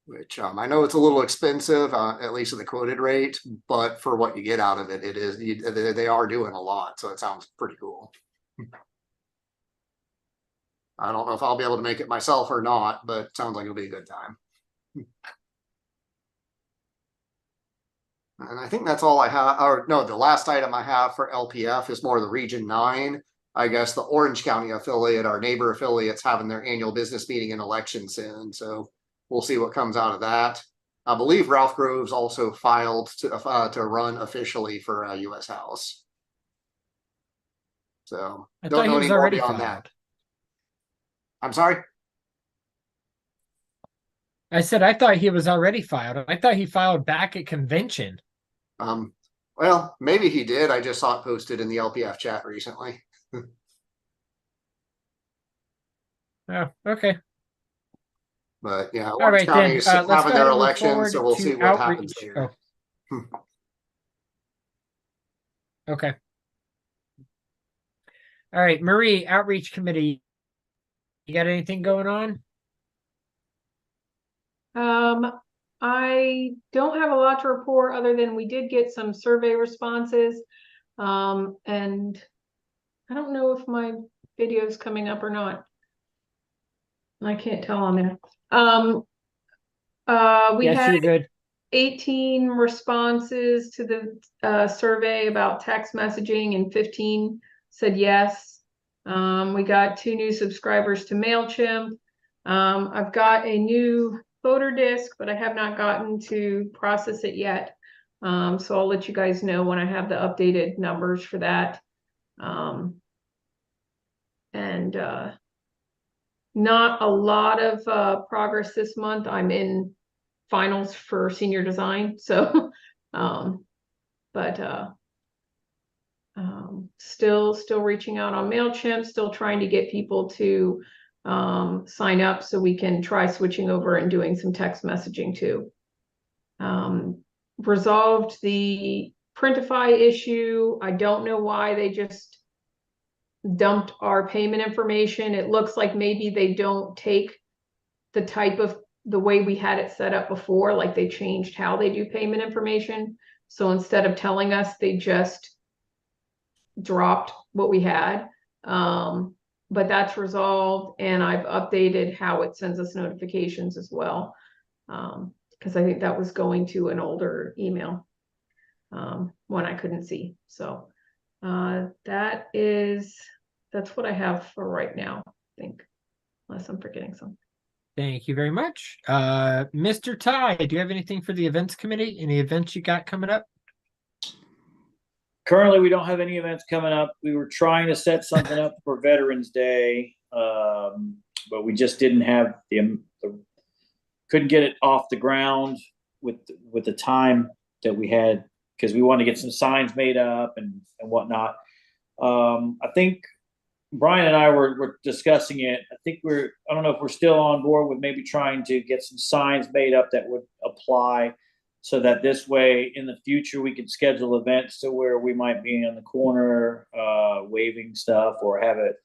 Speaker 3: Which I know it's a little expensive, at least at the quoted rate, but for what you get out of it, they are doing a lot. So it sounds pretty cool. I don't know if I'll be able to make it myself or not, but it sounds like it'll be a good time. And I think that's all I have. Or no, the last item I have for LPF is more the Region 9. I guess the Orange County affiliate, our neighbor affiliates, having their annual business meeting and election soon. So we'll see what comes out of that. I believe Ralph Groves also filed to run officially for U.S. House. So
Speaker 2: I
Speaker 3: don't
Speaker 2: thought he
Speaker 3: know
Speaker 2: was
Speaker 3: any more
Speaker 2: already
Speaker 3: beyond
Speaker 2: filed.
Speaker 3: that. I'm sorry.
Speaker 2: I said I thought he was already filed. I thought he filed back at convention.
Speaker 3: Well, maybe he did. I just saw it posted in the LPF chat recently.
Speaker 2: Oh, okay.
Speaker 3: But yeah,
Speaker 2: All
Speaker 3: Orange
Speaker 2: right,
Speaker 3: County
Speaker 2: then
Speaker 3: is
Speaker 2: let's
Speaker 3: having
Speaker 2: go
Speaker 3: their
Speaker 2: ahead and move
Speaker 3: election,
Speaker 2: forward
Speaker 3: so we'll
Speaker 2: to
Speaker 3: see what happens
Speaker 2: outreach.
Speaker 3: there.
Speaker 2: Oh. Okay. All right, Marie, outreach committee. You got anything going on?
Speaker 1: I don't have a lot to report other than we did get some survey responses. And I don't know if my video's coming up or not. I can't tell on there. We
Speaker 2: Yes,
Speaker 1: had
Speaker 2: you're good.
Speaker 1: 18 responses to the survey about text messaging and 15 said yes. We got 2 new subscribers to MailChimp. I've got a new voter disc, but I have not gotten to process it yet. So I'll let you guys know when I have the updated numbers for that. Not a lot of progress this month. I'm in finals for senior design, so still reaching out on MailChimp, still trying to get people to sign up so we can try switching over and doing some text messaging too. Resolved the Printify issue. I don't know why they just dumped our payment information. It looks like maybe they don't take the type of the way we had it set up before, like they changed how they do payment information. So instead of telling us, they just dropped what we had. But that's resolved, and I've updated how it sends us notifications as well. Because I think that was going to an older email one I couldn't see. So that's what I have for right now, I think, unless I'm forgetting something.
Speaker 2: Thank you very much. Mr. Ty, do you have anything for the events committee? Any events you got coming up?
Speaker 8: Currently, we don't have any events coming up. We were trying to set something up for Veterans Day, but we just didn't have couldn't get it off the ground with the time that we had, because we wanted to get some signs made up and whatnot. I think Brian and I were discussing it. I think I don't know if we're still on board with maybe trying to get some signs made up that would apply, so that this way in the future we could schedule events to where we might be on the corner waving stuff, or have it,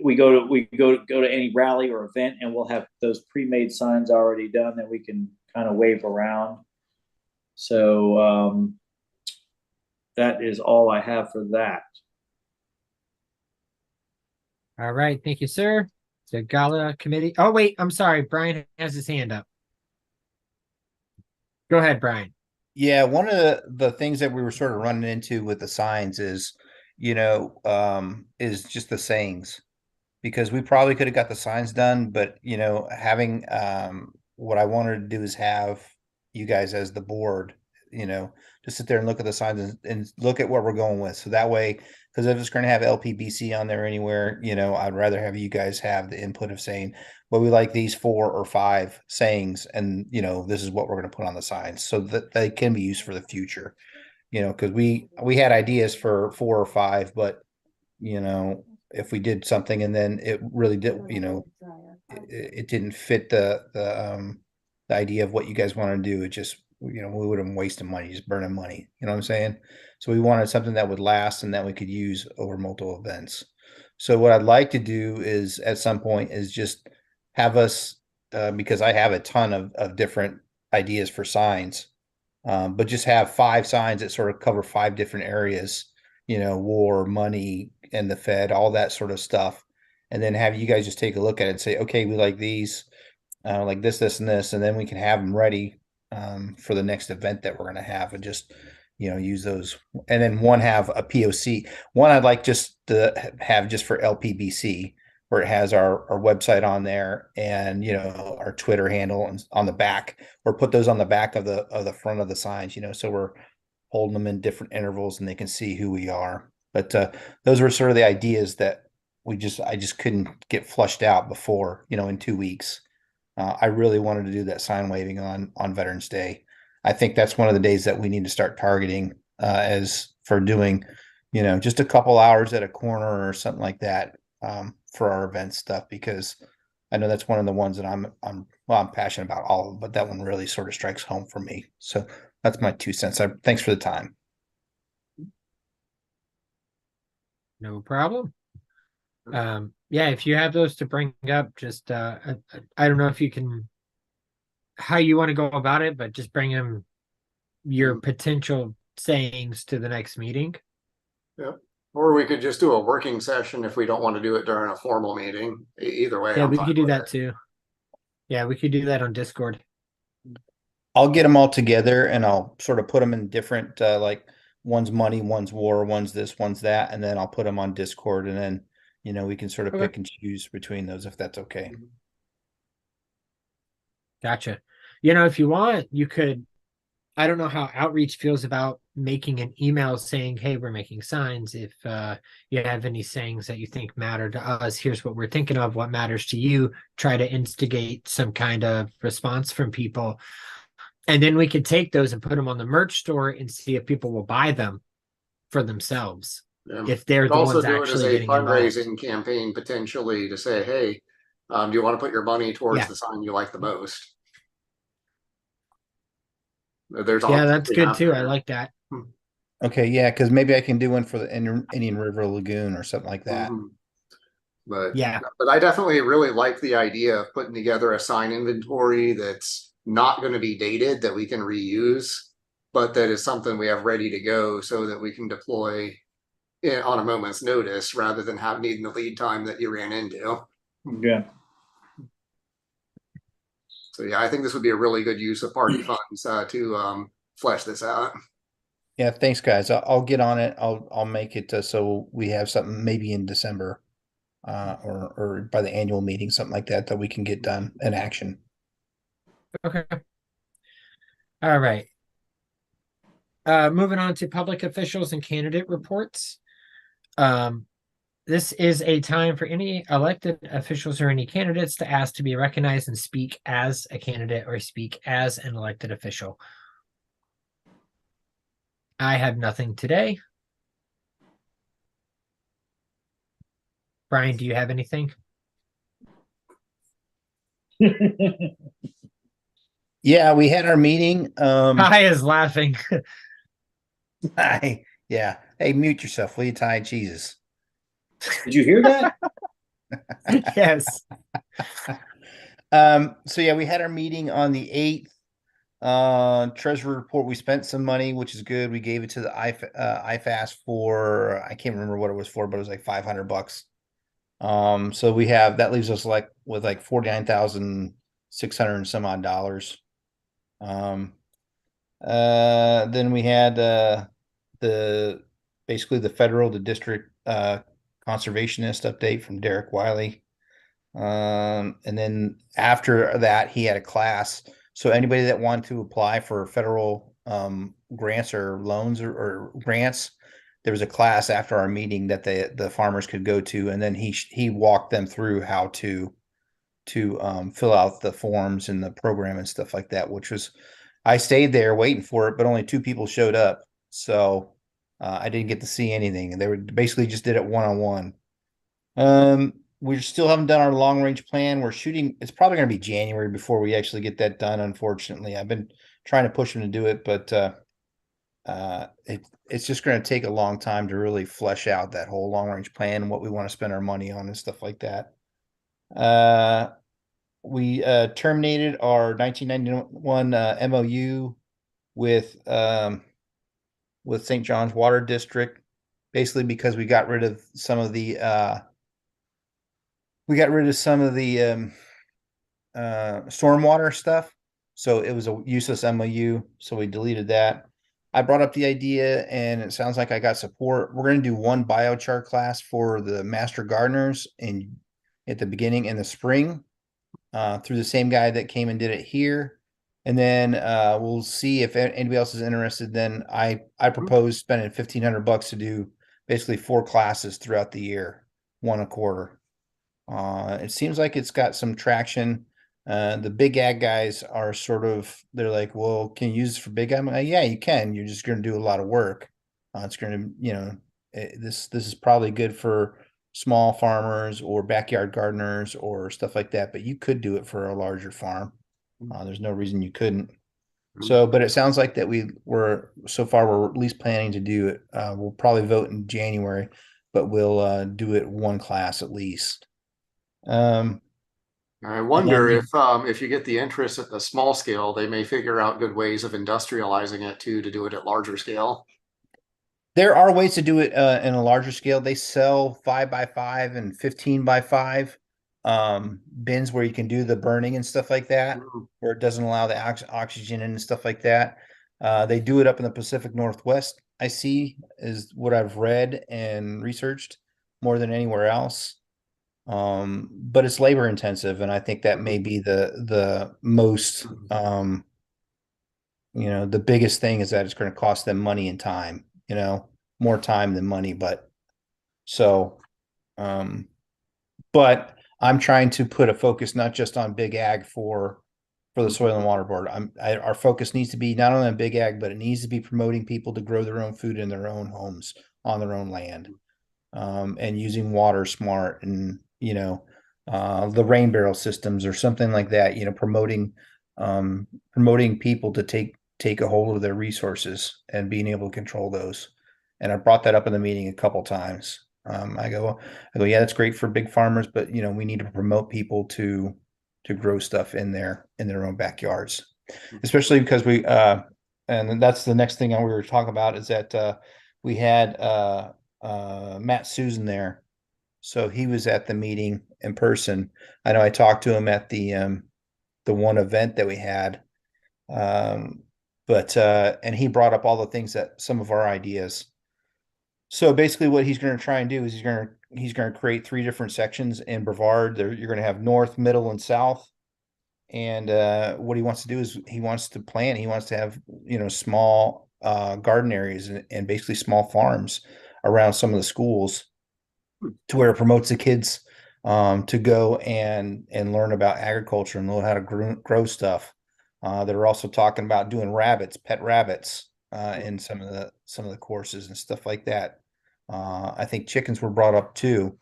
Speaker 8: we go to any rally or event and we'll have those pre-made signs already done that we can kind of wave around. So that is all I have for that.
Speaker 2: All right, thank you, sir. The gala committee. Oh, wait, I'm sorry. Brian has his hand up. Go ahead, Brian.
Speaker 4: Yeah, one of the things that we were sort of running into with the signs is, is just the sayings, because we probably could have got the signs done, but having what I wanted to do is have you guys as the board, just sit there and look at the signs and look at what we're going with. So that way, because if it's going to have LPBC on there anywhere, I'd rather have you guys have the input of saying, well, we like these 4 or 5 sayings, and this is what we're going to put on the signs, so that they can be used for the future. Because we had ideas for 4 or 5, but if we did something and then it really did, it didn't fit the idea of what you guys want to do, it just, we would have wasted money, just burning money. You know what I'm saying? So we wanted something that would last and that we could use over multiple events. So what I'd like to do is at some point is just have us, because I have a ton of different ideas for signs, but just have 5 signs that sort of cover 5 different areas, war, money, and the Fed, all that sort of stuff. And then have you guys just take a look at it and say, okay, we like these, like this, and this, and then we can have them ready for the next event that we're going to have, and just use those. And then one have a POC. One I'd like just to have just for LPBC, where it has our website on there, and our Twitter handle and on the back, or put those on the back of the front of the signs, so we're holding them in different intervals and they can see who we are. But those were sort of the ideas that I just couldn't get flushed out before, in 2 weeks. I really wanted to do that sign waving on Veterans Day. I think that's one of the days that we need to start targeting as for doing, just a couple hours at a corner or something like that for our event stuff, because I know that's one of the ones that I'm passionate about all of them, but that one really sort of strikes home for me. So that's my 2 cents. Thanks for the time.
Speaker 2: No problem. Yeah, if you have those to bring up, just I don't know if you can, how you want to go about it, but just bring them your potential sayings to the next meeting.
Speaker 3: Yep. Or we could just do a working session if we don't want to do it during a formal meeting. Either way.
Speaker 2: Yeah,
Speaker 3: I'm
Speaker 2: we
Speaker 3: fine
Speaker 2: could do
Speaker 3: with
Speaker 2: that
Speaker 3: it.
Speaker 2: too. Yeah, we could do that on Discord.
Speaker 4: I'll get them all together and I'll sort of put them in different, like one's money, one's war, one's this, one's that, and then I'll put them on Discord and then, we can sort of
Speaker 2: Okay.
Speaker 4: pick and choose between those if that's okay.
Speaker 2: Gotcha. If you want, you could, I don't know how outreach feels about making an email saying, hey, we're making signs. If you have any sayings that you think matter to us, here's what we're thinking of, what matters to you. Try to instigate some kind of response from people. And then we could take those and put them on the merch store and see if people will buy them for themselves.
Speaker 3: Yeah.
Speaker 2: If they're
Speaker 3: Could
Speaker 2: the
Speaker 3: also
Speaker 2: ones
Speaker 3: do it as
Speaker 2: actually
Speaker 3: a
Speaker 2: getting involved.
Speaker 3: fundraising campaign potentially to say, hey, do you want to put your money towards
Speaker 2: Yeah.
Speaker 3: the sign you like the most? There's
Speaker 2: Yeah, that's
Speaker 3: opportunity
Speaker 2: good
Speaker 3: out
Speaker 2: too. I
Speaker 3: there.
Speaker 2: like that.
Speaker 4: Okay, yeah, because maybe I can do one for the Indian River Lagoon or something like that.
Speaker 3: Mhm. But
Speaker 2: Yeah.
Speaker 3: but I definitely really like the idea of putting together a sign inventory that's not going to be dated that we can reuse, but that is something we have ready to go so that we can deploy on a moment's notice rather than needing the lead time that you ran into.
Speaker 8: Yeah.
Speaker 3: So yeah, I think this would be a really good use of party funds to flesh this out.
Speaker 4: Yeah, thanks, guys. I'll get on it. I'll make it so we have something maybe in December, or by the annual meeting, something like that we can get done in action.
Speaker 2: Okay. All right. Moving on to public officials and candidate reports. This is a time for any elected officials or any candidates to ask to be recognized and speak as a candidate or speak as an elected official. I have nothing today. Brian, do you have anything?
Speaker 4: Yeah, we had our meeting.
Speaker 2: Ty is laughing.
Speaker 4: Yeah. Hey, mute yourself, will you, Ty? Jesus.
Speaker 8: Did you hear that?
Speaker 2: Yes.
Speaker 4: So yeah, we had our meeting on the 8th. Treasury report, we spent some money, which is good. We gave it to the IFAS for, I can't remember what it was for, but it was like $500. So that leaves us with 49,600 and some odd dollars. Then we had basically the district conservationist update from Derek Wiley. And then after that, he had a class. So anybody that wanted to apply for federal grants or loans or grants, there was a class after our meeting that the farmers could go to, and then he walked them through how to fill out the forms and the program and stuff like that, which was, I stayed there waiting for it, but only 2 people showed up. So I didn't get to see anything. And they were basically just did it one-on-one. We still haven't done our long range plan. It's probably going to be January before we actually get that done. Unfortunately, I've been trying to push them to do it, but it's just going to take a long time to really flesh out that whole long range plan and what we want to spend our money on and stuff like that. We terminated our 1991 MOU with St. John's Water District, basically because we got rid of some of the stormwater stuff. So it was a useless MOU. So we deleted that. I brought up the idea and it sounds like I got support. We're going to do one biochar class for the master gardeners at the beginning in the spring, through the same guy that came and did it here. And then we'll see if anybody else is interested. Then I propose spending $1,500 to do basically 4 classes throughout the year, 1 a quarter. It seems like it's got some traction. The big ag guys are they're like, well, can you use this for big ag? I'm like, yeah, you can. You're just going to do a lot of work. It's going to, this is probably good for small farmers or backyard gardeners or stuff like that, but you could do it for a larger farm. There's no reason you couldn't. So, but it sounds like that we're at least planning to do it. We'll probably vote in January, but we'll do it 1 class at least.
Speaker 3: I wonder if you get the interest at the small scale, they may figure out good ways of industrializing it too, to do it at larger scale.
Speaker 4: There are ways to do it in a larger scale. They sell 5x5 and 15x5 bins where you can do the burning and stuff like that, where it doesn't allow the oxygen and stuff like that. They do it up in the Pacific Northwest, I see, is what I've read and researched more than anywhere else. But it's labor intensive, and I think that may be the most the biggest thing is that it's going to cost them money and time, more time than money. But so, but I'm trying to put a focus not just on big ag for the Soil and Water Board. Our focus needs to be not only on big ag, but it needs to be promoting people to grow their own food in their own homes on their own land, and using water smart, and the rain barrel systems or something like that. Promoting people to take a hold of their resources and being able to control those. And I brought that up in the meeting a couple times. I go, yeah, that's great for big farmers, but we need to promote people to grow stuff in their own backyards, especially because and that's the next thing we were talking about is that we had Matt Susan there, so he was at the meeting in person. I know I talked to him at the one event that we had, but and he brought up all the things that some of our ideas. So basically what he's going to try and do is he's going to create 3 different sections in Brevard. You're going to have north, middle, and south. And what he wants to do is he wants to have small garden areas and basically small farms around some of the schools, to where it promotes the kids to go and learn about agriculture and learn how to grow stuff. They're also talking about doing pet rabbits, in some of the courses and stuff like that. I think chickens were brought up too.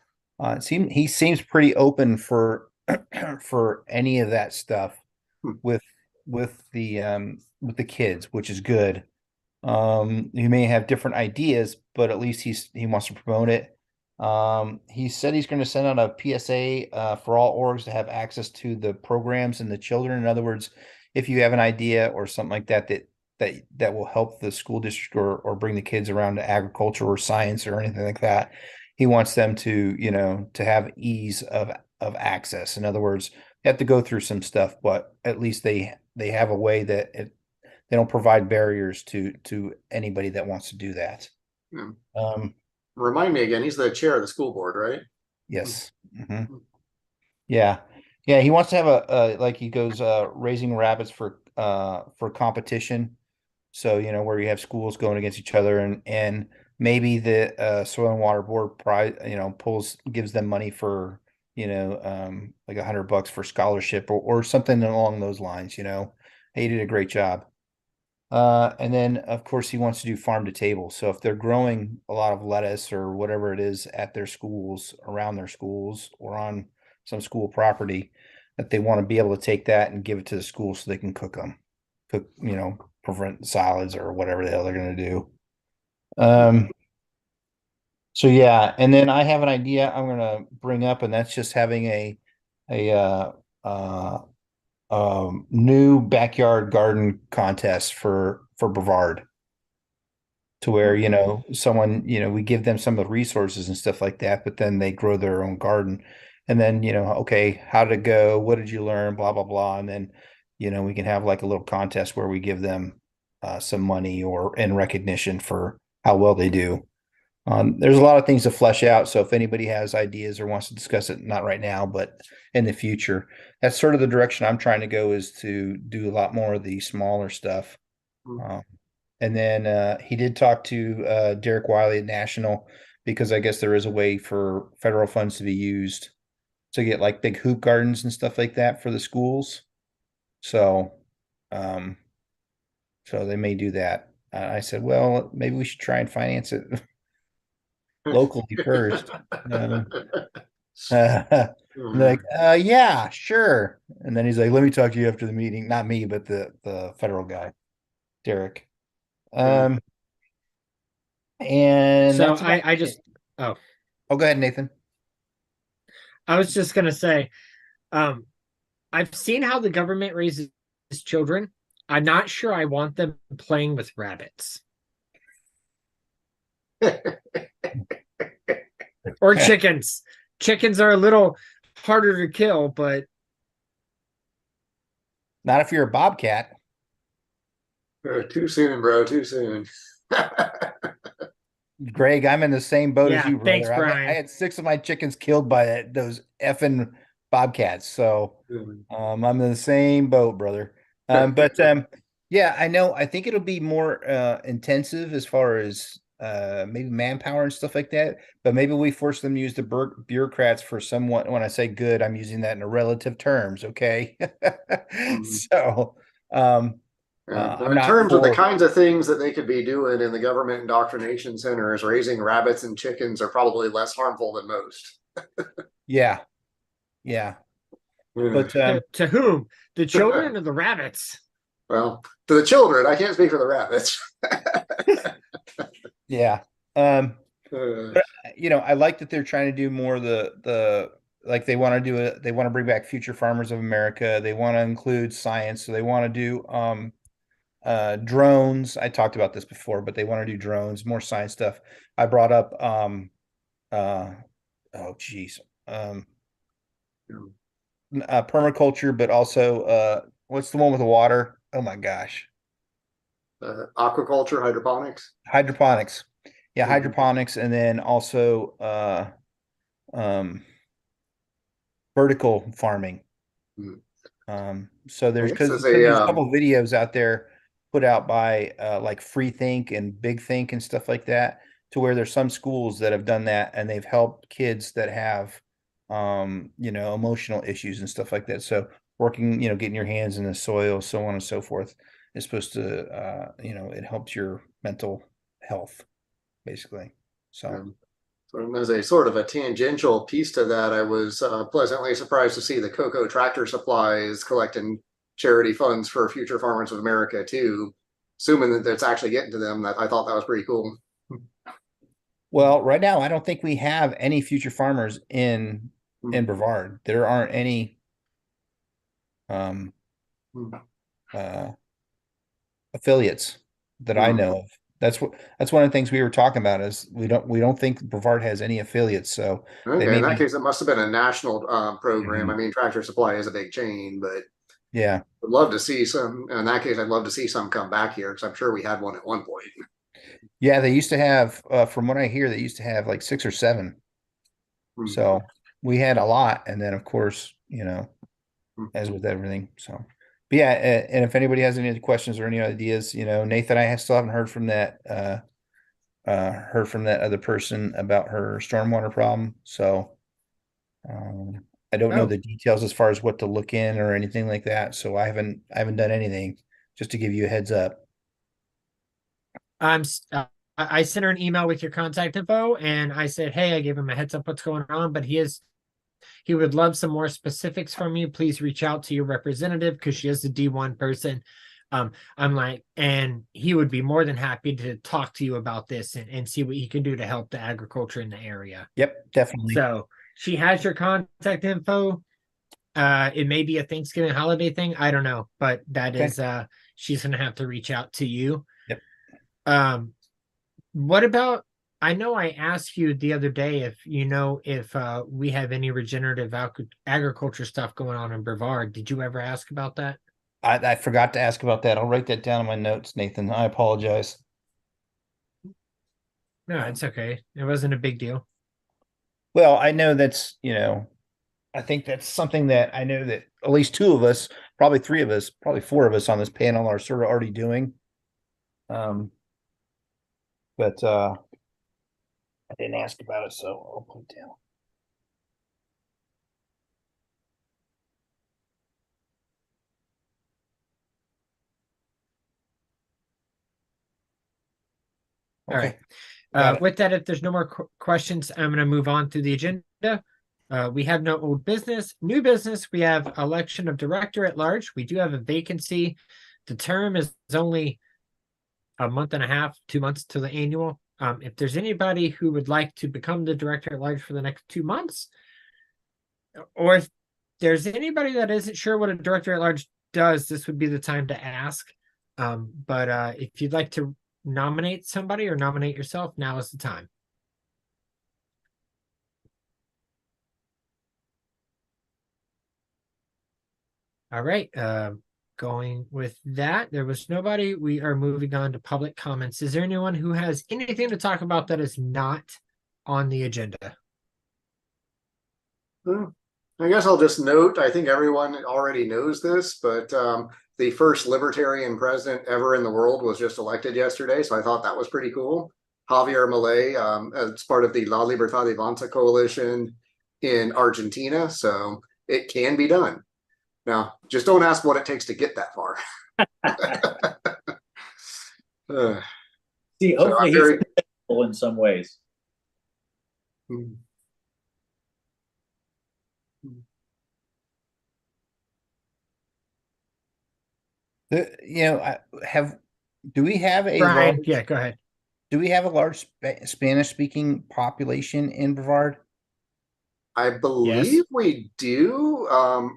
Speaker 4: He seems pretty open for for any of that stuff with the kids, which is good. He may have different ideas, but at least he wants to promote it. He said he's going to send out a PSA for all orgs to have access to the programs and the children. In other words, if you have an idea or something like that will help the school district or bring the kids around to agriculture or science or anything like that, he wants them to to have ease of access. In other words, they have to go through some stuff, but at least they have a way that they don't provide barriers to anybody that wants to do that.
Speaker 3: Remind me again, he's the chair of the school board, right?
Speaker 4: Yes. Yeah. He wants to have a like he goes raising rabbits for competition. So where you have schools going against each other, and maybe the Soil and Water Board gives them money for like $100 for scholarship or something along those lines. He did a great job. And then of course he wants to do farm to table. So if they're growing a lot of lettuce or whatever it is at their schools, around their schools, or on some school property, that they want to be able to take that and give it to the school so they can cook, prevent salads or whatever the hell they're going to do. So yeah, and then I have an idea I'm going to bring up, and that's just having a new backyard garden contest for Brevard, to where someone we give them some of the resources and stuff like that, but then they grow their own garden, and then okay, how did it go, what did you learn, blah blah blah, and then we can have like a little contest where we give them some money or in recognition for how well they do. There's a lot of things to flesh out, so if anybody has ideas or wants to discuss it, not right now, but in the future, that's sort of the direction I'm trying to go, is to do a lot more of the smaller stuff. And then he did talk to Derek Wiley at National, because I guess there is a way for federal funds to be used to get like big hoop gardens and stuff like that for the schools. So, so they may do that. I said, well, maybe we should try and finance it locally first. Like, yeah, sure. And then he's like, let me talk to you after the meeting. Not me, but the federal guy, Derek. And
Speaker 2: So
Speaker 4: that's about
Speaker 2: I
Speaker 4: it.
Speaker 2: just
Speaker 4: Oh, go ahead, Nathan.
Speaker 2: I was just gonna say, I've seen how the government raises children. I'm not sure I want them playing with rabbits. Or chickens. Chickens are a little harder to kill, but
Speaker 4: Not if you're a bobcat.
Speaker 3: Too soon, bro. Too soon.
Speaker 4: Greg, I'm in the same boat as
Speaker 2: Yeah,
Speaker 4: you, brother.
Speaker 2: thanks, Brian.
Speaker 4: I had 6 of my chickens killed by those effing bobcats. So I'm in the same boat, brother. But yeah, I know. I think it'll be more intensive as far as maybe manpower and stuff like that. But maybe we force them to use the bureaucrats for somewhat. When I say good, I'm using that in a relative terms. Okay. So I'm
Speaker 3: in
Speaker 4: not
Speaker 3: terms of the
Speaker 4: for-
Speaker 3: kinds of things that they could be doing in the government indoctrination centers, raising rabbits and chickens are probably less harmful than most.
Speaker 4: Yeah. Yeah. But
Speaker 2: to whom? The children or the rabbits?
Speaker 3: Well, to the children, I can't speak for the rabbits.
Speaker 4: yeah. But, I like that they're trying to do more of the like they want to they want to bring back Future Farmers of America. They want to include science. So they want to do drones. I talked about this before, but they want to do drones, more science stuff. I brought up oh geez. Permaculture, but also what's the one with the water? Oh my gosh.
Speaker 3: Aquaculture, hydroponics.
Speaker 4: Hydroponics. Yeah,
Speaker 3: Mhm.
Speaker 4: hydroponics, and then also vertical farming. So there's
Speaker 3: I guess as
Speaker 4: there's a
Speaker 3: a
Speaker 4: couple videos out there put out by like Free Think and Big Think and stuff like that, to where there's some schools that have done that and they've helped kids that have emotional issues and stuff like that. So working, getting your hands in the soil, so on and so forth, is supposed to it helps your mental health, basically. So
Speaker 3: as a sort of a tangential piece to that, I was pleasantly surprised to see the Cocoa Tractor Supplies collecting charity funds for Future Farmers of America too. Assuming that it's actually getting to them, I thought that was pretty cool.
Speaker 4: well, right now I don't think we have any future farmers in Brevard. There aren't any affiliates that I know of. That's one of the things we were talking about, is we don't think Brevard has any affiliates. So
Speaker 3: Okay, in that case, it must have been a national program. I mean, Tractor Supply is a big chain, but
Speaker 4: yeah,
Speaker 3: I'd love to see some. In that case, I'd love to see some come back here because I'm sure we had one at one point.
Speaker 4: yeah, they used to have, from what I hear, they used to have like 6 or 7. So we had a lot, and then of course, as with everything. So, but yeah, and if anybody has any other questions or any ideas, Nathan, I still haven't heard from that other person about her stormwater problem. So I don't know the details as far as what to look in or anything like that. So I haven't done anything, just to give you a heads up.
Speaker 2: I sent her an email with your contact info, and I said, hey, I gave him a heads up what's going on, but he would love some more specifics from you. Please reach out to your representative, because she is the D1 person. I'm like, and he would be more than happy to talk to you about this and see what he can do to help the agriculture in the area.
Speaker 4: Yep, definitely.
Speaker 2: So she has your contact info. It may be a Thanksgiving holiday thing. I don't know, but that is she's gonna have to reach out to you.
Speaker 4: Yep.
Speaker 2: What about, I know I asked you the other day if we have any regenerative agriculture stuff going on in Brevard. Did you ever ask about that?
Speaker 4: I forgot to ask about that. I'll write that down in my notes, Nathan. I apologize.
Speaker 2: No, it's okay. It wasn't a big deal.
Speaker 4: Well, I know that's, I think that's something that I know that at least 2 of us, probably 3 of us, probably 4 of us on this panel are sort of already doing. But I didn't ask about it, so I'll put it down.
Speaker 2: All right. With that, if there's no more questions, I'm going to move on to the agenda. We have no old business. New business, we have election of director at large. We do have a vacancy. The term is only a month and a half, 2 months to the annual. If there's anybody who would like to become the director at large for the next 2 months, or if there's anybody that isn't sure what a director at large does, this would be the time to ask. But if you'd like to nominate somebody or nominate yourself, now is the time. All right. Going with that, there was nobody. We are moving on to public comments. Is there anyone who has anything to talk about that is not on the agenda?
Speaker 3: I guess I'll just note, I think everyone already knows this, but the first libertarian president ever in the world was just elected yesterday. So I thought that was pretty cool. Javier Milei, as part of the La Libertad Avanza coalition in Argentina. So it can be done. Now, just don't ask what it takes to get that far.
Speaker 8: See,
Speaker 3: So
Speaker 8: hopefully
Speaker 3: I'm
Speaker 8: he's
Speaker 3: very-
Speaker 8: successful in some ways.
Speaker 3: Hmm.
Speaker 4: Do we have a
Speaker 2: Brian,
Speaker 4: large,
Speaker 2: yeah, go ahead.
Speaker 4: do we have a large Spanish speaking population in Brevard?
Speaker 3: I believe we do.
Speaker 4: So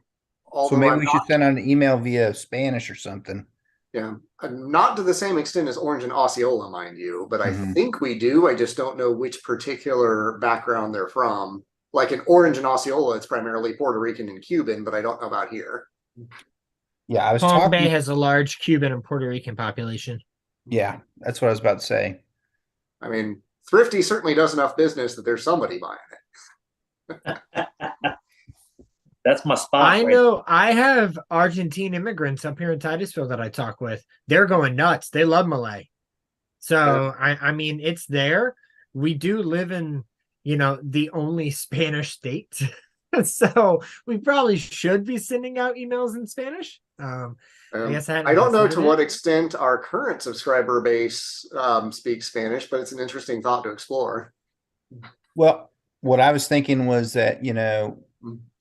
Speaker 3: Although
Speaker 4: maybe
Speaker 3: I'm
Speaker 4: we
Speaker 3: not,
Speaker 4: should send out an email via Spanish or something.
Speaker 3: yeah, not to the same extent as Orange and Osceola, mind you, but I
Speaker 4: Mhm.
Speaker 3: think we do. I just don't know which particular background they're from. Like in Orange and Osceola, it's primarily Puerto Rican and Cuban, but I don't know about here.
Speaker 4: Yeah, I was
Speaker 2: Palm Bay
Speaker 4: talking.
Speaker 2: has a large Cuban and Puerto Rican population.
Speaker 4: Yeah, that's what I was about to say.
Speaker 3: I mean, Thrifty certainly does enough business that there's somebody buying it.
Speaker 8: That's my spot.
Speaker 2: I
Speaker 8: right
Speaker 2: know I have Argentine immigrants up here in Titusville that I talk with. They're going nuts. They love Malay. So I mean, it's there. We do live in, the only Spanish state. So we probably should be sending out emails in Spanish. I guess I hadn't
Speaker 3: don't know to
Speaker 2: considered
Speaker 3: what
Speaker 2: it.
Speaker 3: extent our current subscriber base speaks Spanish, but it's an interesting thought to explore.
Speaker 4: Well, what I was thinking was that,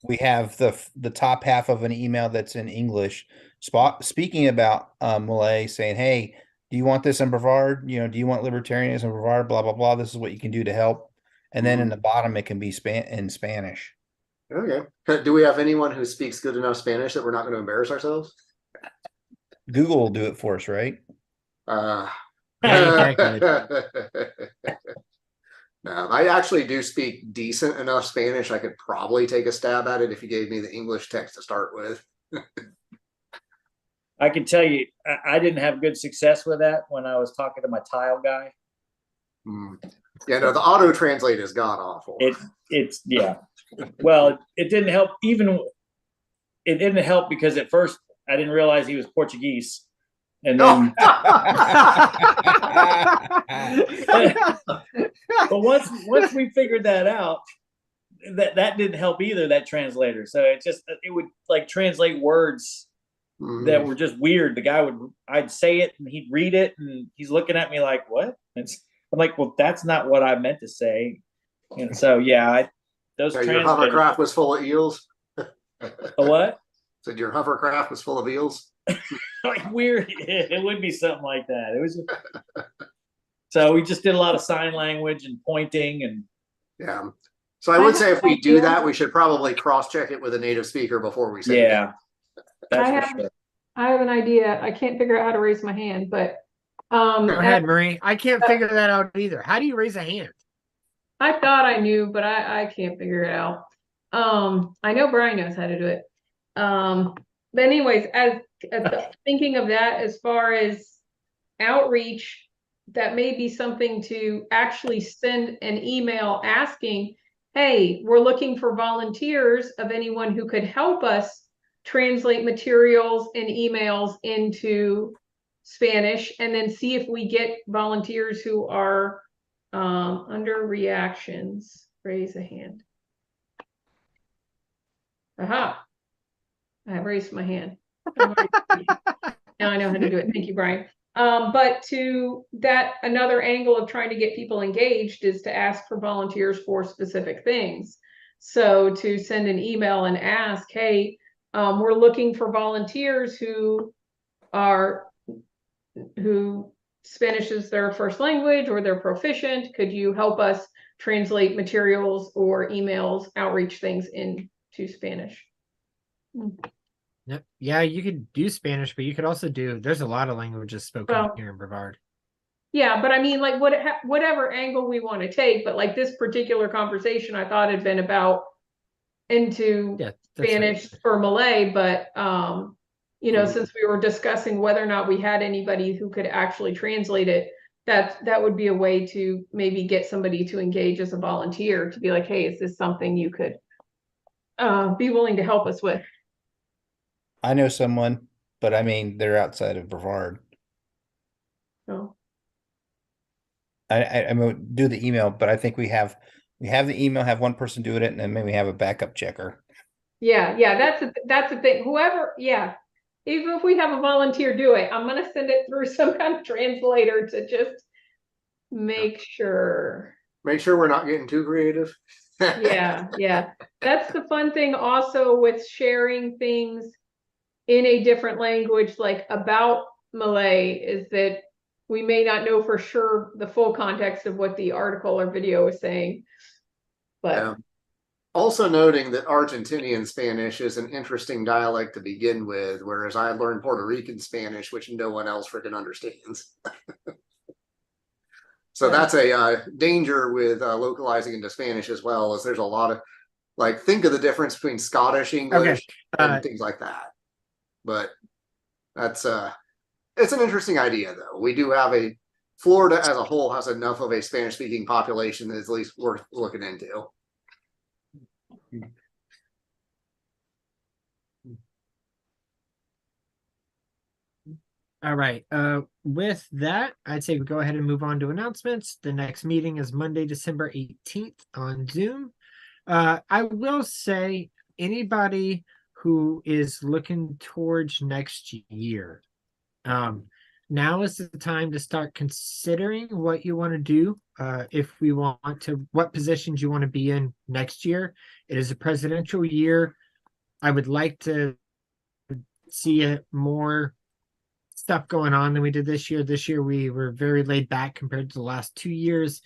Speaker 4: we have the top half of an email that's in English, speaking about Malay, saying, "Hey, do you want this in Brevard? Do you want libertarianism in Brevard? Blah blah blah. This is what you can do to help." And then in the bottom, it can be in Spanish.
Speaker 3: Okay. Do we have anyone who speaks good enough Spanish that we're not going to embarrass ourselves?
Speaker 4: Google will do it for us, right?
Speaker 2: Ain't that
Speaker 3: No, I actually do speak decent enough Spanish. I could probably take a stab at it if you gave me the English text to start with.
Speaker 8: I can tell you, I didn't have good success with that when I was talking to my tile guy.
Speaker 3: Yeah, no, the auto translate is god awful.
Speaker 8: It's yeah. Well, it didn't help. It didn't help because at first I didn't realize he was Portuguese, and then. But once we figured that out, that didn't help either, that translator. So it would like translate words that were just weird. I'd say it and he'd read it and he's looking at me like, what? I'm like, well, that's not what I meant to say. And so, yeah, those
Speaker 3: Your
Speaker 8: translators.
Speaker 3: hovercraft was full of eels.
Speaker 8: A what?
Speaker 3: Said your hovercraft was full of eels.
Speaker 8: Like weird. It would be something like that. It was. So we just did a lot of sign language and pointing and.
Speaker 3: Yeah. So I would say if we do that, we should probably cross-check it with a native speaker before we say
Speaker 8: Yeah. That's for sure.
Speaker 1: I have an idea. I can't figure out how to raise my hand, but
Speaker 2: Go ahead, Marie. I can't figure that out either. How do you raise a hand?
Speaker 1: I thought I knew, but I can't figure it out. I know Brian knows how to do it. But anyways, thinking of that as far as outreach, that may be something to actually send an email asking, hey, we're looking for volunteers of anyone who could help us translate materials and emails into Spanish, and then see if we get volunteers who are under reactions. Raise a hand. Aha. I raised my hand. Now I know how to do it. Thank you, Brian. But to that, another angle of trying to get people engaged is to ask for volunteers for specific things. So to send an email and ask, hey, we're looking for volunteers who Spanish is their first language or they're proficient. Could you help us translate materials or emails, outreach things into Spanish?
Speaker 2: Yeah, you could do Spanish, but you could also there's a lot of languages spoken here in Brevard.
Speaker 1: Yeah, but I mean, like, whatever angle we want to take, but like this particular conversation, I thought had been about into
Speaker 2: Yeah, that's
Speaker 1: Spanish
Speaker 2: fine.
Speaker 1: or Malay, but, you know,
Speaker 3: Mhm.
Speaker 1: since we were discussing whether or not we had anybody who could actually translate it, that would be a way to maybe get somebody to engage as a volunteer, to be like, hey, is this something you could be willing to help us with?
Speaker 4: I know someone, but I mean, they're outside of Brevard.
Speaker 1: So,
Speaker 4: I'm gonna do the email, but I think we have the email, have one person do it, and then maybe have a backup checker.
Speaker 1: yeah, that's the thing. Whoever, yeah. Even if we have a volunteer do it, I'm gonna send it through some kind of translator to just make sure.
Speaker 3: Make sure we're not getting too creative.
Speaker 1: Yeah, yeah. That's the fun thing also with sharing things in a different language, like about Malay, is that we may not know for sure the full context of what the article or video is saying. But
Speaker 3: Yeah. Also noting that Argentinian Spanish is an interesting dialect to begin with, whereas I learned Puerto Rican Spanish, which no one else freaking understands. So
Speaker 1: Yeah.
Speaker 3: that's a danger with localizing into Spanish as well, as there's a lot of, like, think of the difference between Scottish English and things like that. But that's it's an interesting idea, though. We do have Florida as a whole has enough of a Spanish speaking population that is at least worth looking into.
Speaker 2: All right. With that, I'd say we go ahead and move on to announcements. The next meeting is Monday, December 18th on Zoom. I will say anybody who is looking towards next year, now is the time to start considering what you want to do. If we want to, what positions you want to be in next year. It is a presidential year. I would like to see it more stuff going on than we did this year. This year we were very laid back compared to the last 2 years.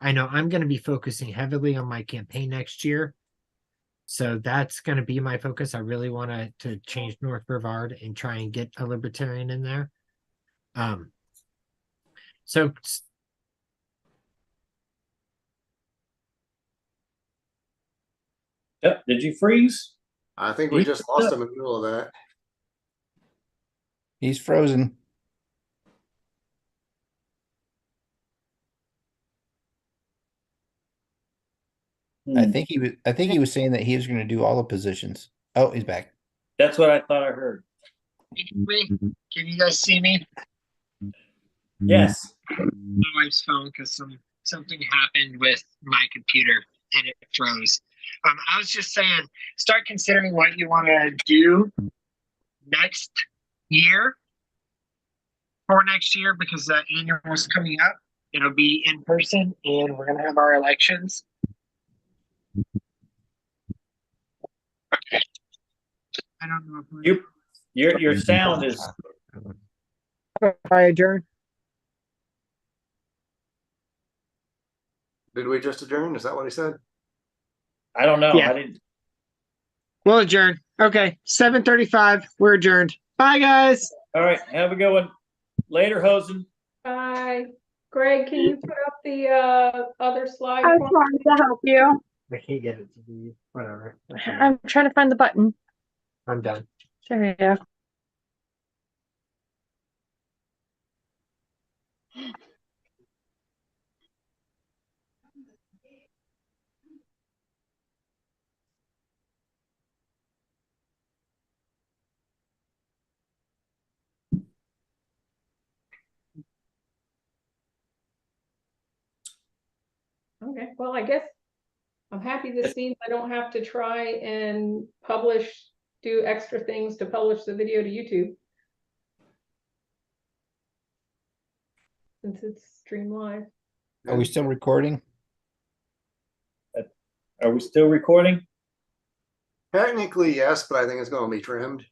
Speaker 2: I know I'm going to be focusing heavily on my campaign next year. So that's going to be my focus. I really want to change North Brevard and try and get a libertarian in there. So
Speaker 8: Yep. Did you freeze?
Speaker 3: I think we just lost him in the middle of that.
Speaker 4: He's frozen. I think he was saying that he was going to do all the positions. Oh, he's back.
Speaker 8: That's what I thought I heard.
Speaker 2: can you guys see me?
Speaker 8: Yes.
Speaker 2: My wife's phone because something happened with my computer and it froze. I was just saying, start considering what you want to do next year for next year, because the annual is coming up. It'll be in person and we're gonna have our elections. I don't know if
Speaker 8: Your sound is
Speaker 2: I adjourn.
Speaker 3: Did we just adjourn? Is that what he said?
Speaker 8: I don't know.
Speaker 2: Yeah.
Speaker 8: I didn't.
Speaker 2: We'll adjourn. Okay, 7:35. We're adjourned. Bye, guys.
Speaker 8: All right. Have a good one. Later, Hosen.
Speaker 1: bye. Greg, can you put up the other slide?
Speaker 5: I was
Speaker 1: for me?
Speaker 5: trying to help you.
Speaker 2: I can't get it to be whatever.
Speaker 5: I'm trying to find the button.
Speaker 2: I'm done.
Speaker 5: There you go.
Speaker 1: Okay, well, I guess I'm happy this means I don't have to try and do extra things to publish the video to YouTube. Since it's streamed live.
Speaker 4: Are we still recording?
Speaker 8: Are we still recording?
Speaker 3: Technically, yes, but I think it's going to be trimmed.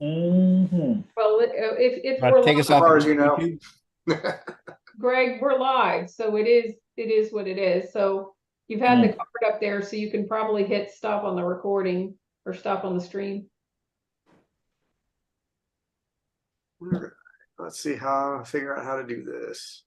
Speaker 8: Mm-hmm.
Speaker 1: Well, if
Speaker 4: Want
Speaker 1: we're
Speaker 4: to take us
Speaker 1: live,
Speaker 3: As far
Speaker 4: off
Speaker 3: as you know.
Speaker 4: YouTube?
Speaker 1: Greg, we're live, so it is what it is. So you've had the card up there, so you can probably hit stop on the recording or stop on the stream.
Speaker 3: Let's see figure out how to do this.